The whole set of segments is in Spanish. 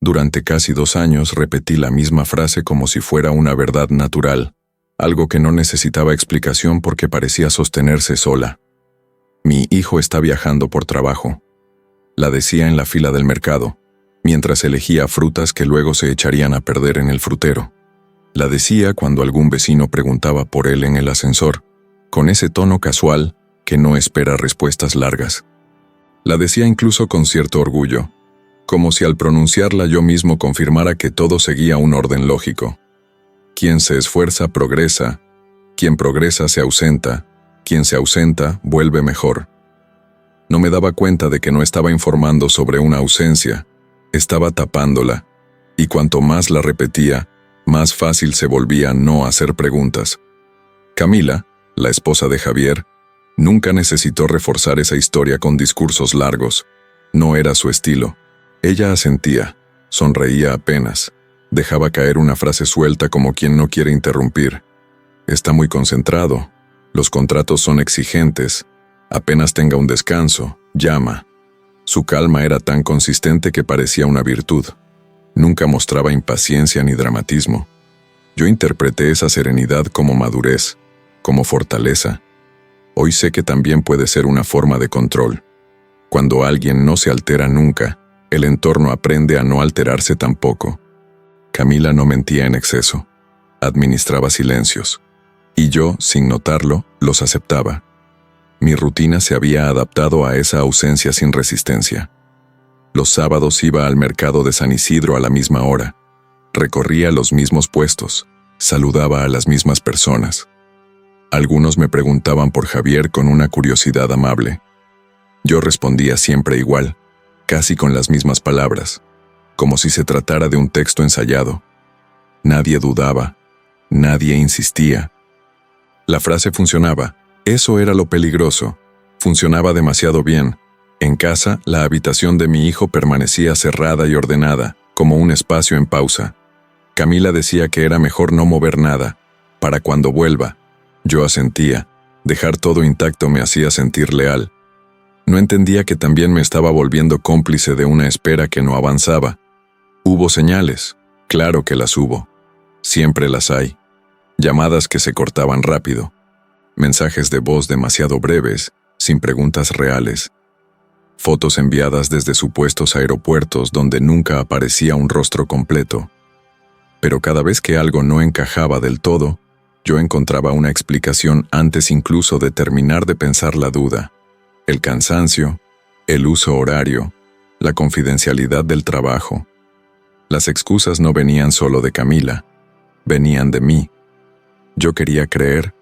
Durante casi 2 años repetí la misma frase como si fuera una verdad natural, algo que no necesitaba explicación porque parecía sostenerse sola. Mi hijo está viajando por trabajo. La decía en la fila del mercado, mientras elegía frutas que luego se echarían a perder en el frutero. La decía cuando algún vecino preguntaba por él en el ascensor, con ese tono casual que no espera respuestas largas. La decía incluso con cierto orgullo, como si al pronunciarla yo mismo confirmara que todo seguía un orden lógico. Quien se esfuerza progresa, quien progresa se ausenta, quien se ausenta vuelve mejor. No me daba cuenta de que no estaba informando sobre una ausencia, estaba tapándola, y cuanto más la repetía, más fácil se volvía no hacer preguntas. Camila, la esposa de Javier, nunca necesitó reforzar esa historia con discursos largos. No era su estilo. Ella asentía, sonreía apenas, dejaba caer una frase suelta como quien no quiere interrumpir. Está muy concentrado, los contratos son exigentes, apenas tenga un descanso, llama. Su calma era tan consistente que parecía una virtud. Nunca mostraba impaciencia ni dramatismo. Yo interpreté esa serenidad como madurez, como fortaleza. Hoy sé que también puede ser una forma de control. Cuando alguien no se altera nunca, el entorno aprende a no alterarse tampoco. Camila no mentía en exceso. Administraba silencios. Y yo, sin notarlo, los aceptaba. Mi rutina se había adaptado a esa ausencia sin resistencia. Los sábados iba al mercado de San Isidro a la misma hora. Recorría los mismos puestos. Saludaba a las mismas personas. Algunos me preguntaban por Javier con una curiosidad amable. Yo respondía siempre igual, casi con las mismas palabras, como si se tratara de un texto ensayado. Nadie dudaba, nadie insistía. La frase funcionaba, eso era lo peligroso. Funcionaba demasiado bien. En casa, la habitación de mi hijo permanecía cerrada y ordenada, como un espacio en pausa. Camila decía que era mejor no mover nada, para cuando vuelva. Yo asentía, dejar todo intacto me hacía sentir leal. No entendía que también me estaba volviendo cómplice de una espera que no avanzaba. Hubo señales, claro que las hubo. Siempre las hay. Llamadas que se cortaban rápido. Mensajes de voz demasiado breves, sin preguntas reales. Fotos enviadas desde supuestos aeropuertos donde nunca aparecía un rostro completo. Pero cada vez que algo no encajaba del todo, yo encontraba una explicación antes incluso de terminar de pensar la duda. El cansancio, el uso horario, la confidencialidad del trabajo. Las excusas no venían solo de Camila, venían de mí. Yo quería creer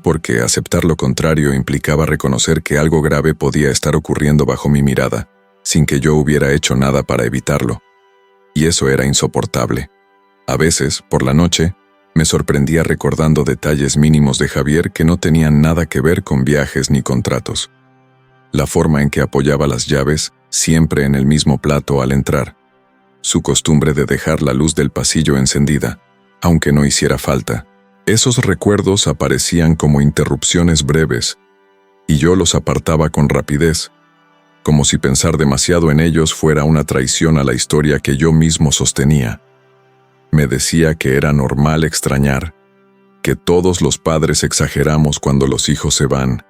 porque aceptar lo contrario implicaba reconocer que algo grave podía estar ocurriendo bajo mi mirada, sin que yo hubiera hecho nada para evitarlo. Y eso era insoportable. A veces, por la noche, me sorprendía recordando detalles mínimos de Javier que no tenían nada que ver con viajes ni contratos. La forma en que apoyaba las llaves, siempre en el mismo plato al entrar. Su costumbre de dejar la luz del pasillo encendida, aunque no hiciera falta. Esos recuerdos aparecían como interrupciones breves, y yo los apartaba con rapidez, como si pensar demasiado en ellos fuera una traición a la historia que yo mismo sostenía. Me decía que era normal extrañar, que todos los padres exageramos cuando los hijos se van.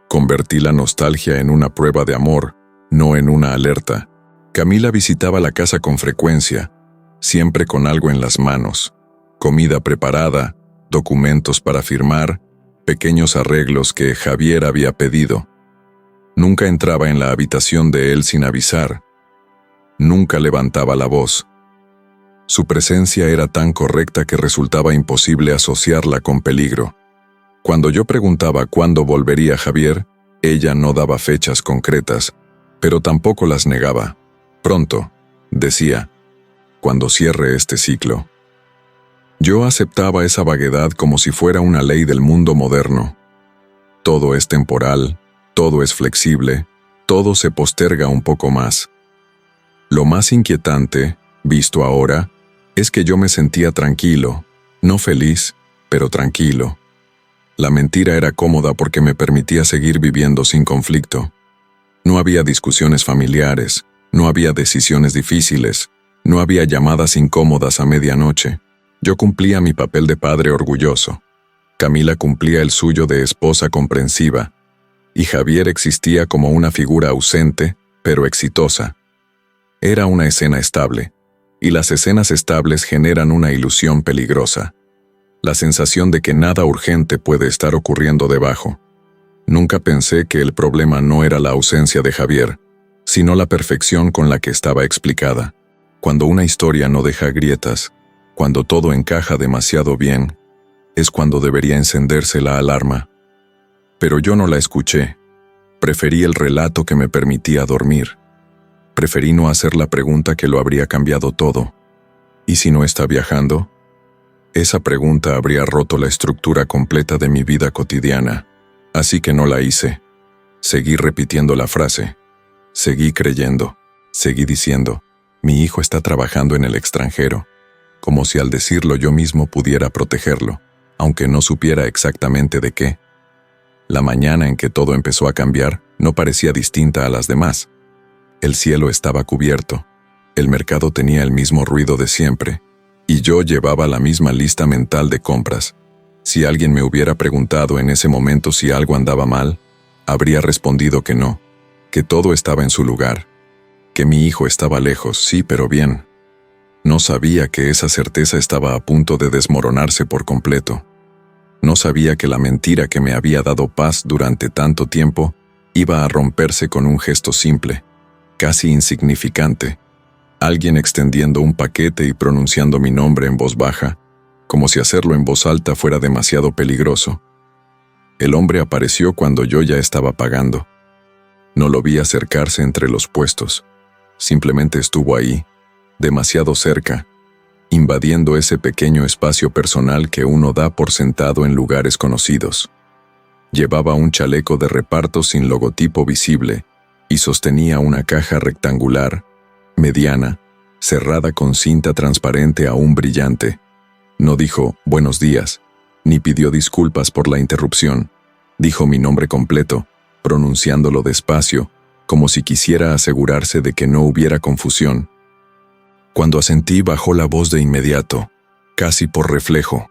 Convertí la nostalgia en una prueba de amor, no en una alerta. Camila visitaba la casa con frecuencia, siempre con algo en las manos, comida preparada, documentos para firmar, pequeños arreglos que Javier había pedido. Nunca entraba en la habitación de él sin avisar. Nunca levantaba la voz. Su presencia era tan correcta que resultaba imposible asociarla con peligro. Cuando yo preguntaba cuándo volvería Javier, ella no daba fechas concretas, pero tampoco las negaba. Pronto, decía, cuando cierre este ciclo. Yo aceptaba esa vaguedad como si fuera una ley del mundo moderno. Todo es temporal, todo es flexible, todo se posterga un poco más. Lo más inquietante, visto ahora, es que yo me sentía tranquilo, no feliz, pero tranquilo. La mentira era cómoda porque me permitía seguir viviendo sin conflicto. No había discusiones familiares, no había decisiones difíciles, No había llamadas incómodas a medianoche. Yo cumplía mi papel de padre orgulloso. Camila cumplía el suyo de esposa comprensiva. Y Javier existía como una figura ausente, pero exitosa. Era una escena estable. Y las escenas estables generan una ilusión peligrosa. La sensación de que nada urgente puede estar ocurriendo debajo. Nunca pensé que el problema no era la ausencia de Javier, sino la perfección con la que estaba explicada. Cuando una historia no deja grietas, cuando todo encaja demasiado bien, es cuando debería encenderse la alarma. Pero yo no la escuché. Preferí el relato que me permitía dormir. Preferí no hacer la pregunta que lo habría cambiado todo. ¿Y si no está viajando? Esa pregunta habría roto la estructura completa de mi vida cotidiana. Así que no la hice. Seguí repitiendo la frase. Seguí creyendo. Seguí diciendo, mi hijo está trabajando en el extranjero, como si al decirlo yo mismo pudiera protegerlo, aunque no supiera exactamente de qué. La mañana en que todo empezó a cambiar no parecía distinta a las demás. El cielo estaba cubierto, el mercado tenía el mismo ruido de siempre, y yo llevaba la misma lista mental de compras. Si alguien me hubiera preguntado en ese momento si algo andaba mal, habría respondido que no, que todo estaba en su lugar, que mi hijo estaba lejos, sí, pero bien. No sabía que esa certeza estaba a punto de desmoronarse por completo. No sabía que la mentira que me había dado paz durante tanto tiempo iba a romperse con un gesto simple, casi insignificante. Alguien extendiendo un paquete y pronunciando mi nombre en voz baja, como si hacerlo en voz alta fuera demasiado peligroso. El hombre apareció cuando yo ya estaba pagando. No lo vi acercarse entre los puestos. Simplemente estuvo ahí, demasiado cerca, invadiendo ese pequeño espacio personal que uno da por sentado en lugares conocidos. Llevaba un chaleco de reparto sin logotipo visible y sostenía una caja rectangular, mediana, cerrada con cinta transparente aún brillante. No dijo «buenos días», ni pidió disculpas por la interrupción. Dijo mi nombre completo, pronunciándolo despacio, como si quisiera asegurarse de que no hubiera confusión. Cuando asentí, bajó la voz de inmediato, casi por reflejo.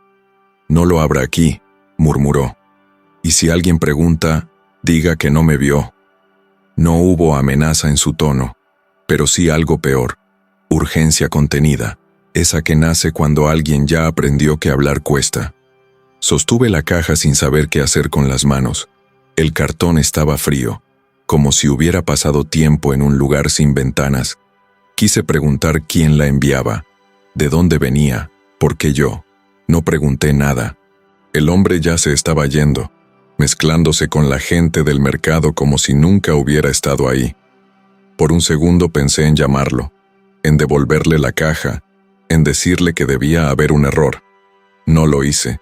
«No lo abra aquí», murmuró. «Y si alguien pregunta, diga que no me vio». No hubo amenaza en su tono, pero sí algo peor, urgencia contenida, esa que nace cuando alguien ya aprendió que hablar cuesta. Sostuve la caja sin saber qué hacer con las manos. El cartón estaba frío, como si hubiera pasado tiempo en un lugar sin ventanas. Quise preguntar quién la enviaba, de dónde venía, por qué yo. No pregunté nada. El hombre ya se estaba yendo, mezclándose con la gente del mercado como si nunca hubiera estado ahí. Por un segundo pensé en llamarlo, en devolverle la caja, en decirle que debía haber un error. No lo hice.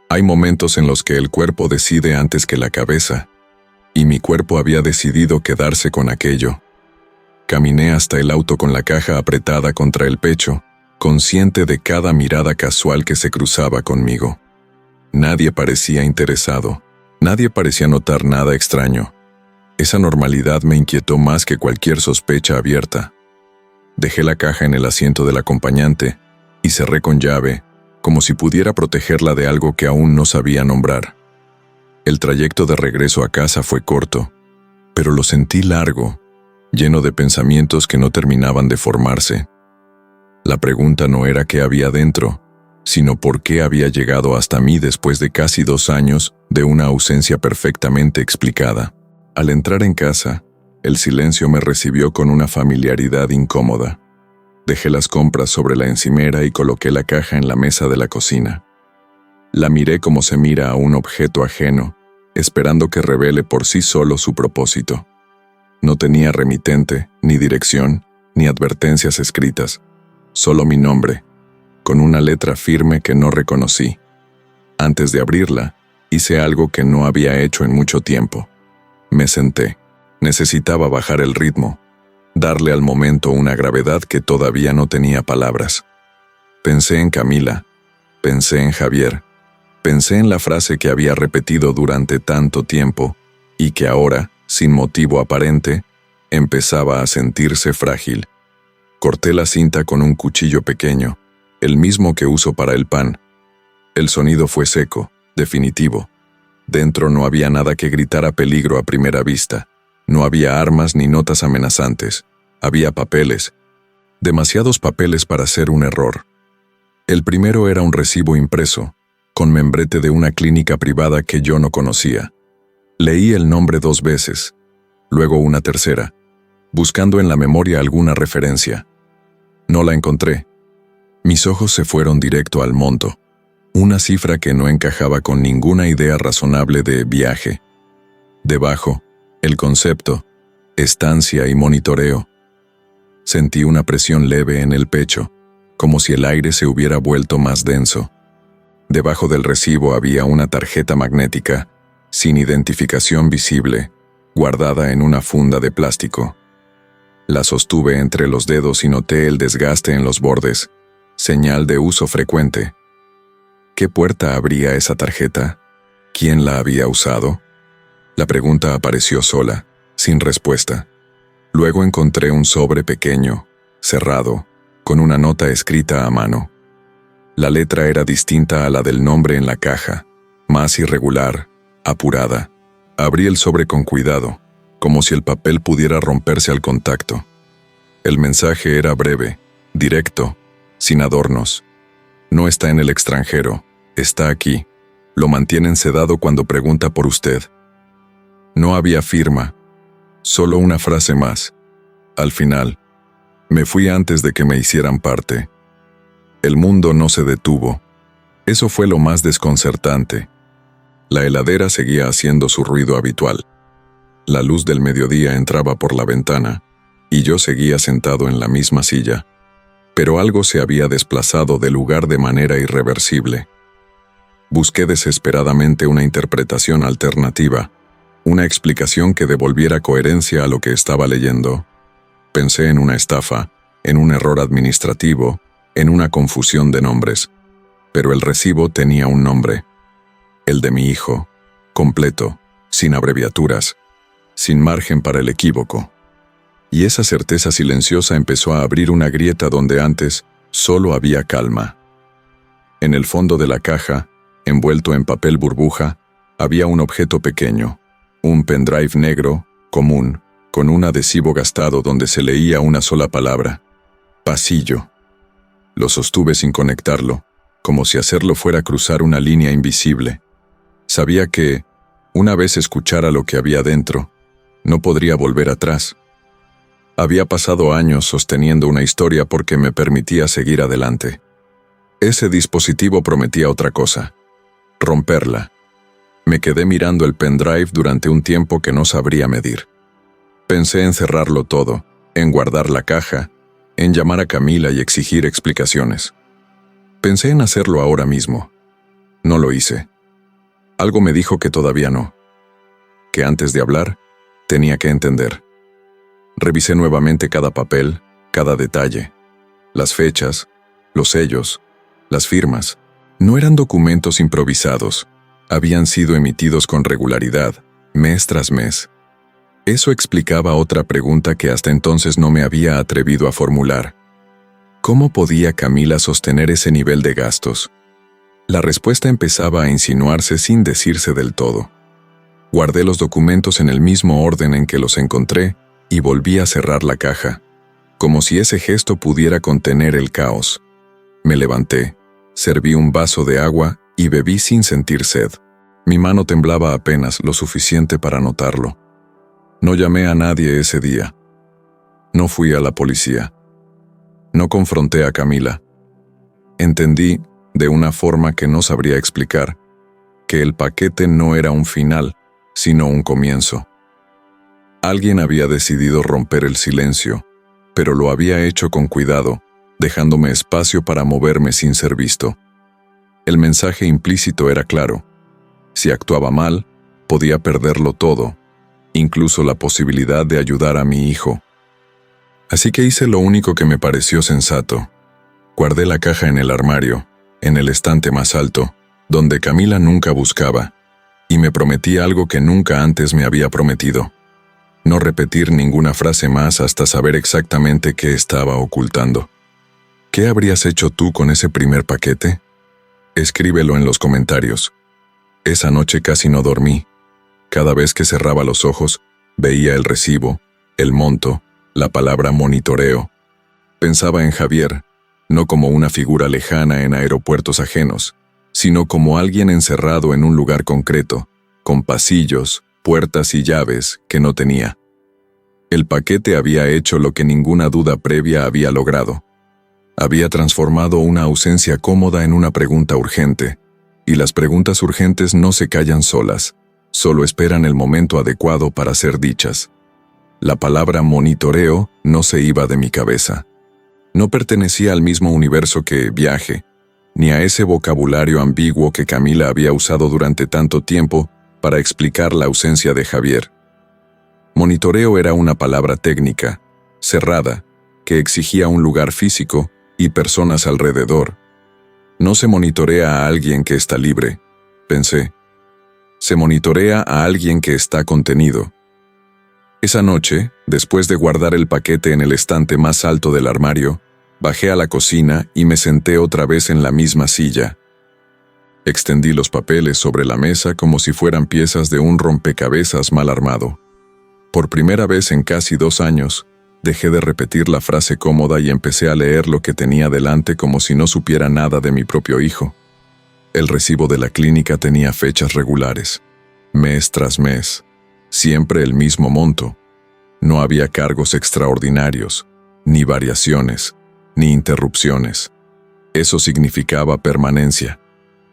Hay momentos en los que el cuerpo decide antes que la cabeza, y mi cuerpo había decidido quedarse con aquello. Caminé hasta el auto con la caja apretada contra el pecho, consciente de cada mirada casual que se cruzaba conmigo. Nadie parecía interesado, nadie parecía notar nada extraño. Esa normalidad me inquietó más que cualquier sospecha abierta. Dejé la caja en el asiento del acompañante y cerré con llave, como si pudiera protegerla de algo que aún no sabía nombrar. El trayecto de regreso a casa fue corto, pero lo sentí largo, lleno de pensamientos que no terminaban de formarse. La pregunta no era qué había dentro, sino por qué había llegado hasta mí después de casi 2 años de una ausencia perfectamente explicada. Al entrar en casa, el silencio me recibió con una familiaridad incómoda. Dejé las compras sobre la encimera y coloqué la caja en la mesa de la cocina. La miré como se mira a un objeto ajeno, esperando que revele por sí solo su propósito. No tenía remitente, ni dirección, ni advertencias escritas, solo mi nombre, con una letra firme que no reconocí. Antes de abrirla, hice algo que no había hecho en mucho tiempo. Me senté. Necesitaba bajar el ritmo, darle al momento una gravedad que todavía no tenía palabras. Pensé en Camila, pensé en Javier, pensé en la frase que había repetido durante tanto tiempo y que ahora, sin motivo aparente, empezaba a sentirse frágil. Corté la cinta con un cuchillo pequeño, el mismo que uso para el pan. El sonido fue seco, definitivo. Dentro no había nada que gritara peligro a primera vista. No había armas ni notas amenazantes. Había papeles. Demasiados papeles para ser un error. El primero era un recibo impreso, con membrete de una clínica privada que yo no conocía. Leí el nombre 2 veces, luego una tercera, buscando en la memoria alguna referencia. No la encontré. Mis ojos se fueron directo al monto, una cifra que no encajaba con ninguna idea razonable de viaje. Debajo, el concepto, estancia y monitoreo. Sentí una presión leve en el pecho, como si el aire se hubiera vuelto más denso. Debajo del recibo había una tarjeta magnética, sin identificación visible, guardada en una funda de plástico. La sostuve entre los dedos y noté el desgaste en los bordes, señal de uso frecuente. ¿Qué puerta abría esa tarjeta? ¿Quién la había usado? La pregunta apareció sola, sin respuesta. Luego encontré un sobre pequeño, cerrado, con una nota escrita a mano. La letra era distinta a la del nombre en la caja, más irregular, apurada. Abrí el sobre con cuidado, como si el papel pudiera romperse al contacto. El mensaje era breve, directo, sin adornos. No está en el extranjero, está aquí. Lo mantienen sedado cuando pregunta por usted. No había firma, solo una frase más. Al final, me fui antes de que me hicieran parte. El mundo no se detuvo. Eso fue lo más desconcertante. La heladera seguía haciendo su ruido habitual. La luz del mediodía entraba por la ventana, y yo seguía sentado en la misma silla. Pero algo se había desplazado del lugar de manera irreversible. Busqué desesperadamente una interpretación alternativa, una explicación que devolviera coherencia a lo que estaba leyendo. Pensé en una estafa, en un error administrativo, en una confusión de nombres. Pero el recibo tenía un nombre. El de mi hijo, completo, sin abreviaturas, sin margen para el equívoco. Y esa certeza silenciosa empezó a abrir una grieta donde antes solo había calma. En el fondo de la caja, envuelto en papel burbuja, había un objeto pequeño, un pendrive negro, común, con un adhesivo gastado donde se leía una sola palabra: pasillo. Lo sostuve sin conectarlo, como si hacerlo fuera cruzar una línea invisible. Sabía que, una vez escuchara lo que había dentro, no podría volver atrás. Había pasado años sosteniendo una historia porque me permitía seguir adelante. Ese dispositivo prometía otra cosa: romperla. Me quedé mirando el pendrive durante un tiempo que no sabría medir. Pensé en cerrarlo todo, en guardar la caja, en llamar a Camila y exigir explicaciones. Pensé en hacerlo ahora mismo. No lo hice. Algo me dijo que todavía no. Que antes de hablar, tenía que entender. Revisé nuevamente cada papel, cada detalle. Las fechas, los sellos, las firmas. No eran documentos improvisados. Habían sido emitidos con regularidad, mes tras mes. Eso explicaba otra pregunta que hasta entonces no me había atrevido a formular. ¿Cómo podía Camila sostener ese nivel de gastos? La respuesta empezaba a insinuarse sin decirse del todo. Guardé los documentos en el mismo orden en que los encontré y volví a cerrar la caja, como si ese gesto pudiera contener el caos. Me levanté, serví un vaso de agua y bebí sin sentir sed. Mi mano temblaba apenas lo suficiente para notarlo. No llamé a nadie ese día. No fui a la policía. No confronté a Camila. Entendí, de una forma que no sabría explicar, que el paquete no era un final, sino un comienzo. Alguien había decidido romper el silencio, pero lo había hecho con cuidado, dejándome espacio para moverme sin ser visto. El mensaje implícito era claro. Si actuaba mal, podía perderlo todo, incluso la posibilidad de ayudar a mi hijo. Así que hice lo único que me pareció sensato. Guardé la caja en el armario, en el estante más alto, donde Camila nunca buscaba, y me prometí algo que nunca antes me había prometido: No repetir ninguna frase más hasta saber exactamente qué estaba ocultando. ¿Qué habrías hecho tú con ese primer paquete? Escríbelo en los comentarios. Esa noche casi no dormí. Cada vez que cerraba los ojos, veía el recibo, el monto, la palabra monitoreo. Pensaba en Javier, no como una figura lejana en aeropuertos ajenos, sino como alguien encerrado en un lugar concreto, con pasillos, puertas y llaves que no tenía. El paquete había hecho lo que ninguna duda previa había logrado. Había transformado una ausencia cómoda en una pregunta urgente, y las preguntas urgentes no se callan solas, solo esperan el momento adecuado para ser dichas. La palabra monitoreo no se iba de mi cabeza. No pertenecía al mismo universo que viaje, ni a ese vocabulario ambiguo que Camila había usado durante tanto tiempo para explicar la ausencia de Javier. Monitoreo era una palabra técnica, cerrada, que exigía un lugar físico y personas alrededor. No se monitorea a alguien que está libre, pensé. Se monitorea a alguien que está contenido. Esa noche, después de guardar el paquete en el estante más alto del armario, bajé a la cocina y me senté otra vez en la misma silla. Extendí los papeles sobre la mesa como si fueran piezas de un rompecabezas mal armado. Por primera vez en casi 2 años, dejé de repetir la frase cómoda y empecé a leer lo que tenía delante como si no supiera nada de mi propio hijo. El recibo de la clínica tenía fechas regulares, mes tras mes, siempre el mismo monto. No había cargos extraordinarios, ni variaciones, ni interrupciones. Eso significaba permanencia.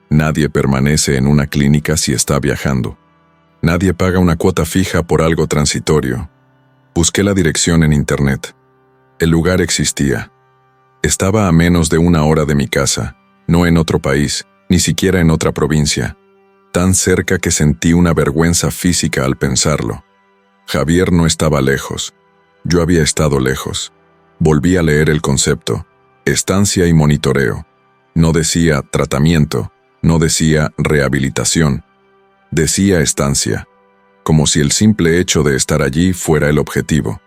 Nadie permanece en una clínica si está viajando. Nadie paga una cuota fija por algo transitorio. Busqué la dirección en internet. El lugar existía. Estaba a menos de 1 hora de mi casa, no en otro país, ni siquiera en otra provincia. Tan cerca que sentí una vergüenza física al pensarlo. Javier no estaba lejos. Yo había estado lejos. Volví a leer el concepto, estancia y monitoreo. No decía tratamiento, no decía rehabilitación. Decía estancia, como si el simple hecho de estar allí fuera el objetivo.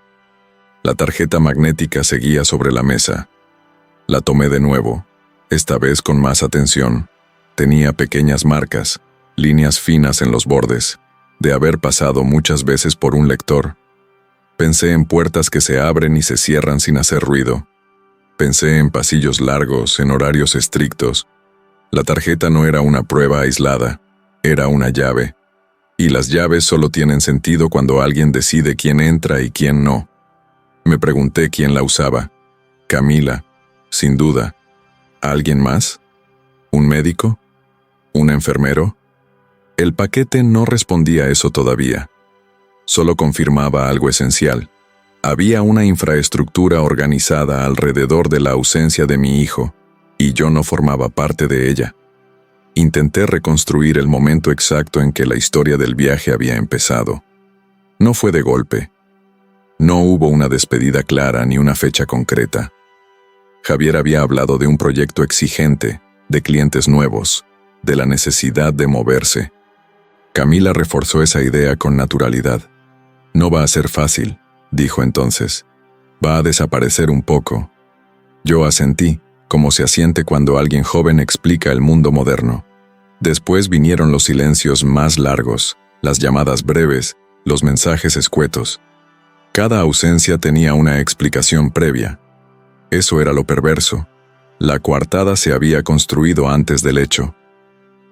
La tarjeta magnética seguía sobre la mesa. La tomé de nuevo, esta vez con más atención. Tenía pequeñas marcas, líneas finas en los bordes, de haber pasado muchas veces por un lector. Pensé en puertas que se abren y se cierran sin hacer ruido. Pensé en pasillos largos, en horarios estrictos. La tarjeta no era una prueba aislada. Era una llave, y las llaves solo tienen sentido cuando alguien decide quién entra y quién no. Me pregunté quién la usaba. Camila, sin duda. ¿Alguien más? ¿Un médico? ¿Un enfermero? El paquete no respondía a eso todavía. Solo confirmaba algo esencial. Había una infraestructura organizada alrededor de la ausencia de mi hijo, y yo no formaba parte de ella. Intenté reconstruir el momento exacto en que la historia del viaje había empezado. No fue de golpe. No hubo una despedida clara ni una fecha concreta. Javier había hablado de un proyecto exigente, de clientes nuevos, de la necesidad de moverse. Camila reforzó esa idea con naturalidad. No va a ser fácil, dijo entonces. Va a desaparecer un poco. Yo asentí, como se asiente cuando alguien joven explica el mundo moderno. Después vinieron los silencios más largos, las llamadas breves, los mensajes escuetos. Cada ausencia tenía una explicación previa. Eso era lo perverso. La coartada se había construido antes del hecho.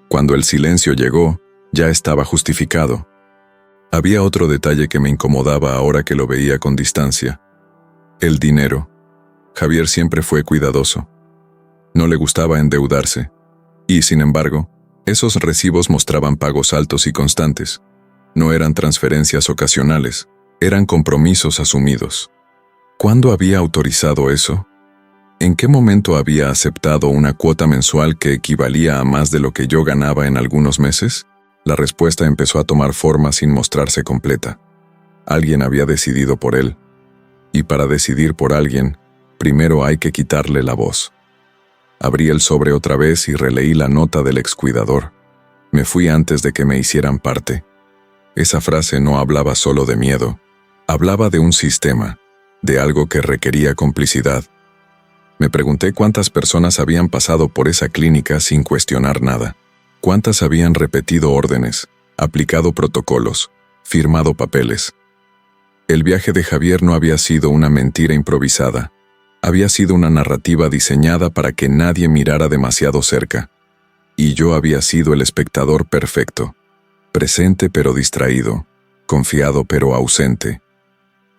Cuando el silencio llegó, ya estaba justificado. Había otro detalle que me incomodaba ahora que lo veía con distancia. El dinero. Javier siempre fue cuidadoso. No le gustaba endeudarse. Y, sin embargo, esos recibos mostraban pagos altos y constantes. No eran transferencias ocasionales, eran compromisos asumidos. ¿Cuándo había autorizado eso? ¿En qué momento había aceptado una cuota mensual que equivalía a más de lo que yo ganaba en algunos meses? La respuesta empezó a tomar forma sin mostrarse completa. Alguien había decidido por él. Y para decidir por alguien, primero hay que quitarle la voz. Abrí el sobre otra vez y releí la nota del excuidador. Me fui antes de que me hicieran parte. Esa frase no hablaba solo de miedo. Hablaba de un sistema, de algo que requería complicidad. Me pregunté cuántas personas habían pasado por esa clínica sin cuestionar nada. Cuántas habían repetido órdenes, aplicado protocolos, firmado papeles. El viaje de Javier no había sido una mentira improvisada. Había sido una narrativa diseñada para que nadie mirara demasiado cerca. Y yo había sido el espectador perfecto. Presente pero distraído, confiado pero ausente.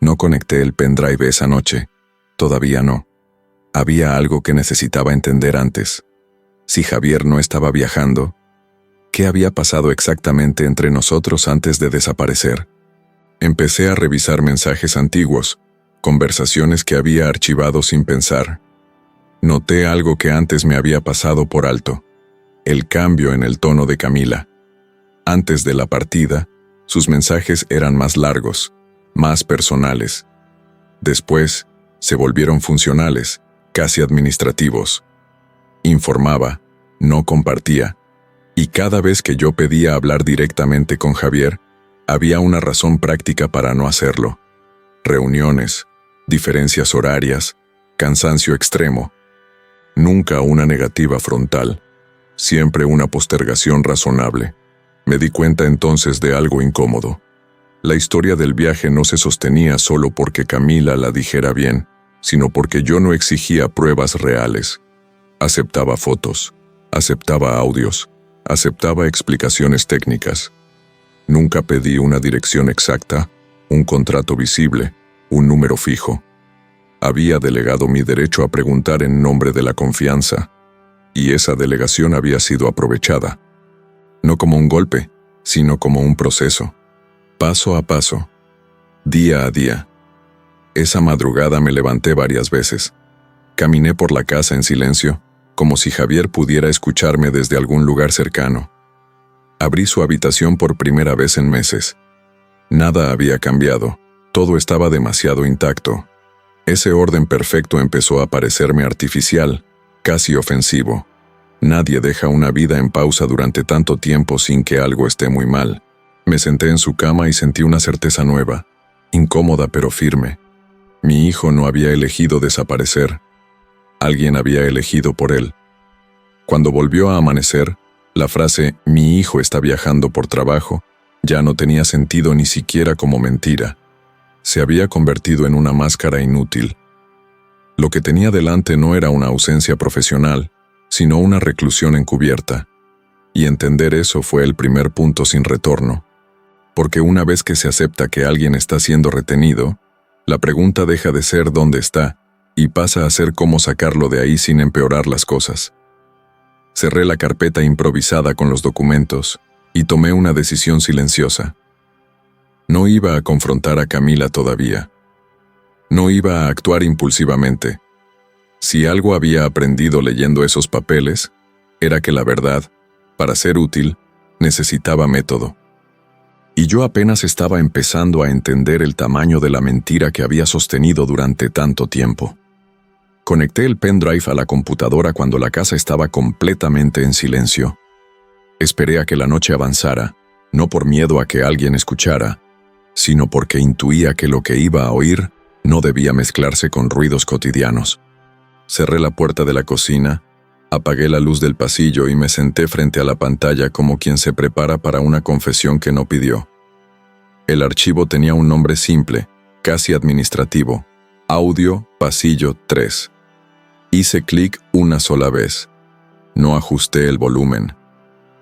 No conecté el pendrive esa noche. Todavía no. Había algo que necesitaba entender antes. Si Javier no estaba viajando, ¿qué había pasado exactamente entre nosotros antes de desaparecer? Empecé a revisar mensajes antiguos, conversaciones que había archivado sin pensar. Noté algo que antes me había pasado por alto: el cambio en el tono de Camila. Antes de la partida, sus mensajes eran más largos, más personales. Después, se volvieron funcionales, casi administrativos. Informaba, no compartía, y cada vez que yo pedía hablar directamente con Javier, había una razón práctica para no hacerlo. Reuniones, diferencias horarias, cansancio extremo. Nunca una negativa frontal, siempre una postergación razonable. Me di cuenta entonces de algo incómodo. La historia del viaje no se sostenía solo porque Camila la dijera bien, sino porque yo no exigía pruebas reales. Aceptaba fotos, aceptaba audios, aceptaba explicaciones técnicas. Nunca pedí una dirección exacta, un contrato visible, un número fijo. Había delegado mi derecho a preguntar en nombre de la confianza, y esa delegación había sido aprovechada. No como un golpe, sino como un proceso. Paso a paso, día a día. Esa madrugada me levanté varias veces. Caminé por la casa en silencio, como si Javier pudiera escucharme desde algún lugar cercano. Abrí su habitación por primera vez en meses. Nada había cambiado, todo estaba demasiado intacto. Ese orden perfecto empezó a parecerme artificial, casi ofensivo. Nadie deja una vida en pausa durante tanto tiempo sin que algo esté muy mal. Me senté en su cama y sentí una certeza nueva, incómoda pero firme. Mi hijo no había elegido desaparecer. Alguien había elegido por él. Cuando volvió a amanecer, la frase «mi hijo está viajando por trabajo» ya no tenía sentido ni siquiera como mentira. Se había convertido en una máscara inútil. Lo que tenía delante no era una ausencia profesional, sino una reclusión encubierta. Y entender eso fue el primer punto sin retorno. Porque una vez que se acepta que alguien está siendo retenido, la pregunta deja de ser dónde está y pasa a ser cómo sacarlo de ahí sin empeorar las cosas. Cerré la carpeta improvisada con los documentos y tomé una decisión silenciosa. No iba a confrontar a Camila todavía. No iba a actuar impulsivamente. Si algo había aprendido leyendo esos papeles, era que la verdad, para ser útil, necesitaba método. Y yo apenas estaba empezando a entender el tamaño de la mentira que había sostenido durante tanto tiempo. Conecté el pendrive a la computadora cuando la casa estaba completamente en silencio. Esperé a que la noche avanzara, no por miedo a que alguien escuchara, sino porque intuía que lo que iba a oír no debía mezclarse con ruidos cotidianos. Cerré la puerta de la cocina, apagué la luz del pasillo y me senté frente a la pantalla como quien se prepara para una confesión que no pidió. El archivo tenía un nombre simple, casi administrativo: Audio Pasillo 3. Hice clic una sola vez. No ajusté el volumen.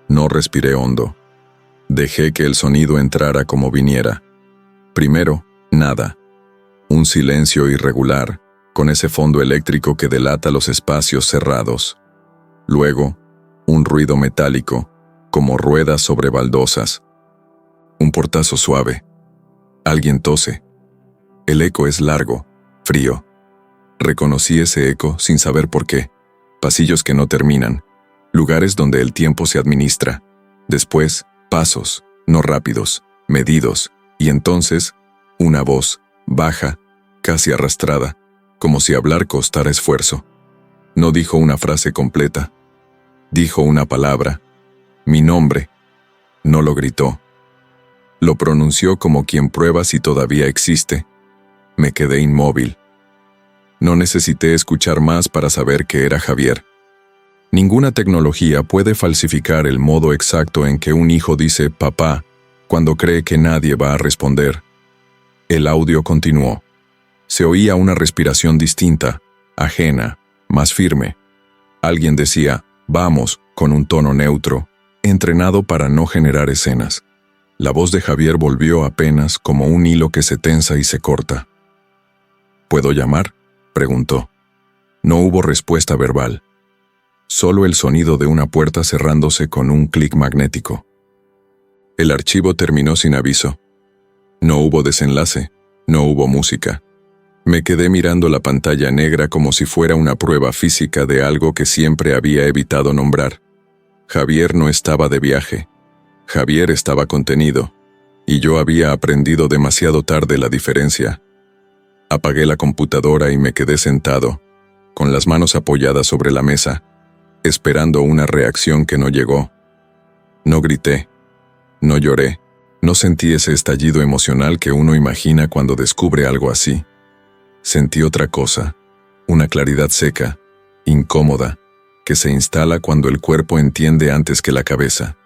No respiré hondo. Dejé que el sonido entrara como viniera. Primero, nada. Un silencio irregular, con ese fondo eléctrico que delata los espacios cerrados. Luego, un ruido metálico, como ruedas sobre baldosas. Un portazo suave. Alguien tose. El eco es largo, frío. Reconocí ese eco sin saber por qué. Pasillos que no terminan. Lugares donde el tiempo se administra. Después, pasos, no rápidos, medidos. Y entonces, una voz, baja, casi arrastrada, como si hablar costara esfuerzo. No dijo una frase completa. Dijo una palabra. Mi nombre. No lo gritó. Lo pronunció como quien prueba si todavía existe. Me quedé inmóvil. No necesité escuchar más para saber que era Javier. Ninguna tecnología puede falsificar el modo exacto en que un hijo dice «papá» cuando cree que nadie va a responder. El audio continuó. Se oía una respiración distinta, ajena, más firme. Alguien decía «vamos» con un tono neutro, entrenado para no generar escenas. La voz de Javier volvió apenas como un hilo que se tensa y se corta. «¿Puedo llamar?», preguntó. No hubo respuesta verbal. Solo el sonido de una puerta cerrándose con un clic magnético. El archivo terminó sin aviso. No hubo desenlace, no hubo música. Me quedé mirando la pantalla negra como si fuera una prueba física de algo que siempre había evitado nombrar. Javier no estaba de viaje. Javier estaba contenido, y yo había aprendido demasiado tarde la diferencia. Apagué la computadora y me quedé sentado, con las manos apoyadas sobre la mesa, esperando una reacción que no llegó. No grité, no lloré, no sentí ese estallido emocional que uno imagina cuando descubre algo así. Sentí otra cosa, una claridad seca, incómoda, que se instala cuando el cuerpo entiende antes que la cabeza.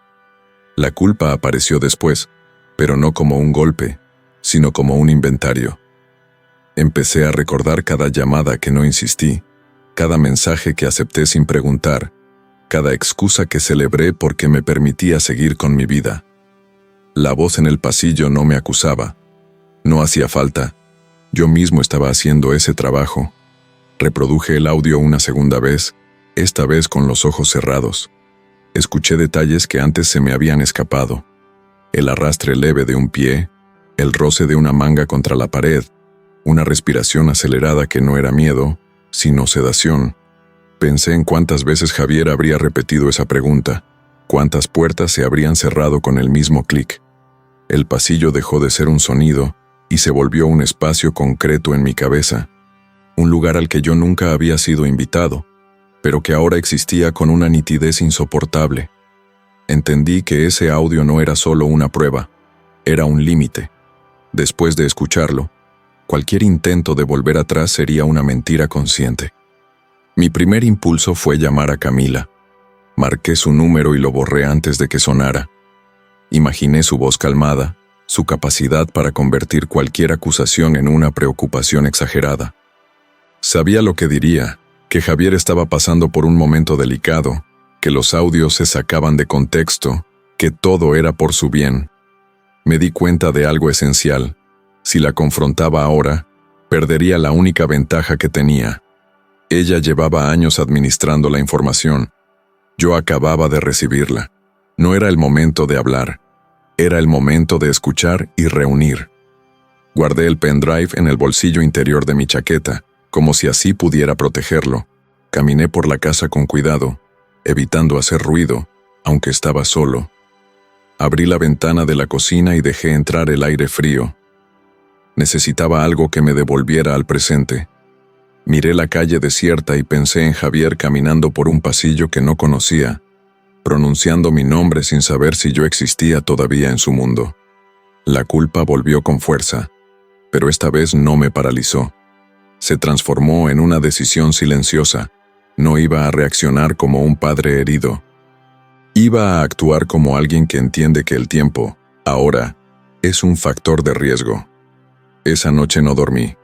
La culpa apareció después, pero no como un golpe, sino como un inventario. Empecé a recordar cada llamada que no insistí, cada mensaje que acepté sin preguntar, cada excusa que celebré porque me permitía seguir con mi vida. La voz en el pasillo no me acusaba. No hacía falta. Yo mismo estaba haciendo ese trabajo. Reproduje el audio una segunda vez, esta vez con los ojos cerrados. Escuché detalles que antes se me habían escapado. El arrastre leve de un pie, el roce de una manga contra la pared, una respiración acelerada que no era miedo, sino sedación. Pensé en cuántas veces Javier habría repetido esa pregunta, cuántas puertas se habrían cerrado con el mismo clic. El pasillo dejó de ser un sonido y se volvió un espacio concreto en mi cabeza, un lugar al que yo nunca había sido invitado, pero que ahora existía con una nitidez insoportable. Entendí que ese audio no era solo una prueba, era un límite. Después de escucharlo, cualquier intento de volver atrás sería una mentira consciente. Mi primer impulso fue llamar a Camila. Marqué su número y lo borré antes de que sonara. Imaginé su voz calmada, su capacidad para convertir cualquier acusación en una preocupación exagerada. Sabía lo que diría, que Javier estaba pasando por un momento delicado, que los audios se sacaban de contexto, que todo era por su bien. Me di cuenta de algo esencial. Si la confrontaba ahora, perdería la única ventaja que tenía. Ella llevaba años administrando la información. Yo acababa de recibirla. No era el momento de hablar. Era el momento de escuchar y reunir. Guardé el pendrive en el bolsillo interior de mi chaqueta, como si así pudiera protegerlo. Caminé por la casa con cuidado, evitando hacer ruido, aunque estaba solo. Abrí la ventana de la cocina y dejé entrar el aire frío. Necesitaba algo que me devolviera al presente. Miré la calle desierta y pensé en Javier caminando por un pasillo que no conocía, pronunciando mi nombre sin saber si yo existía todavía en su mundo. La culpa volvió con fuerza, pero esta vez no me paralizó. Se transformó en una decisión silenciosa. No iba a reaccionar como un padre herido. Iba a actuar como alguien que entiende que el tiempo, ahora, es un factor de riesgo. Esa noche no dormí.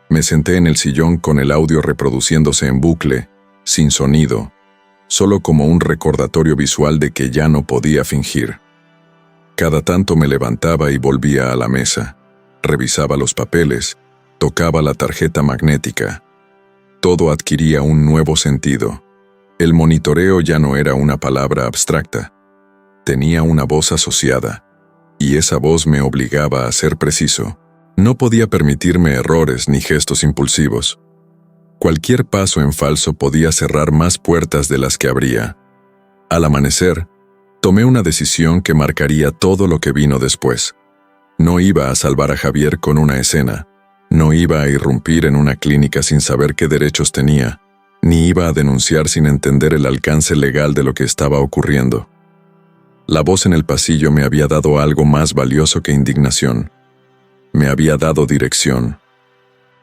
Me senté en el sillón con el audio reproduciéndose en bucle, sin sonido, solo como un recordatorio visual de que ya no podía fingir. Cada tanto me levantaba y volvía a la mesa, revisaba los papeles, tocaba la tarjeta magnética. Todo adquiría un nuevo sentido. El monitoreo ya no era una palabra abstracta. Tenía una voz asociada, y esa voz me obligaba a ser preciso. No podía permitirme errores ni gestos impulsivos. Cualquier paso en falso podía cerrar más puertas de las que abría. Al amanecer, tomé una decisión que marcaría todo lo que vino después. No iba a salvar a Javier con una escena. No iba a irrumpir en una clínica sin saber qué derechos tenía, ni iba a denunciar sin entender el alcance legal de lo que estaba ocurriendo. La voz en el pasillo me había dado algo más valioso que indignación. Me había dado dirección.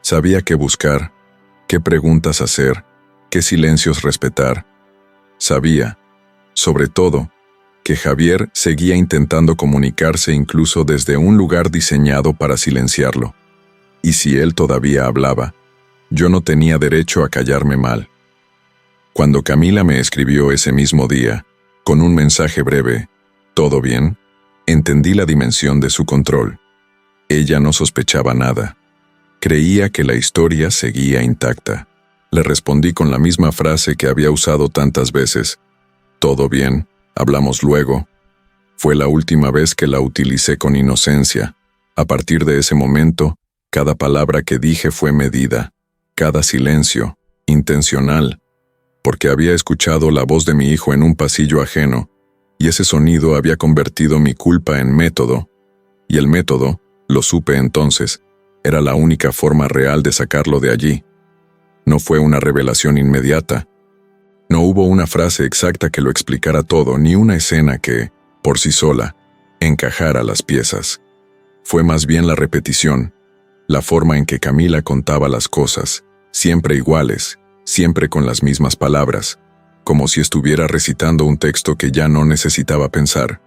Sabía qué buscar, qué preguntas hacer, qué silencios respetar. Sabía, sobre todo, que Javier seguía intentando comunicarse incluso desde un lugar diseñado para silenciarlo. Y si él todavía hablaba, yo no tenía derecho a callarme mal. Cuando Camila me escribió ese mismo día, con un mensaje breve, ¿todo bien?, entendí la dimensión de su control. Ella no sospechaba nada. Creía que la historia seguía intacta. Le respondí con la misma frase que había usado tantas veces. «Todo bien, hablamos luego». Fue la última vez que la utilicé con inocencia. A partir de ese momento, cada palabra que dije fue medida, cada silencio, intencional, porque había escuchado la voz de mi hijo en un pasillo ajeno, y ese sonido había convertido mi culpa en método, y el método, lo supe entonces, era la única forma real de sacarlo de allí. No fue una revelación inmediata. No hubo una frase exacta que lo explicara todo, ni una escena que, por sí sola, encajara las piezas. Fue más bien la repetición, la forma en que Camila contaba las cosas, siempre iguales, siempre con las mismas palabras, como si estuviera recitando un texto que ya no necesitaba pensar.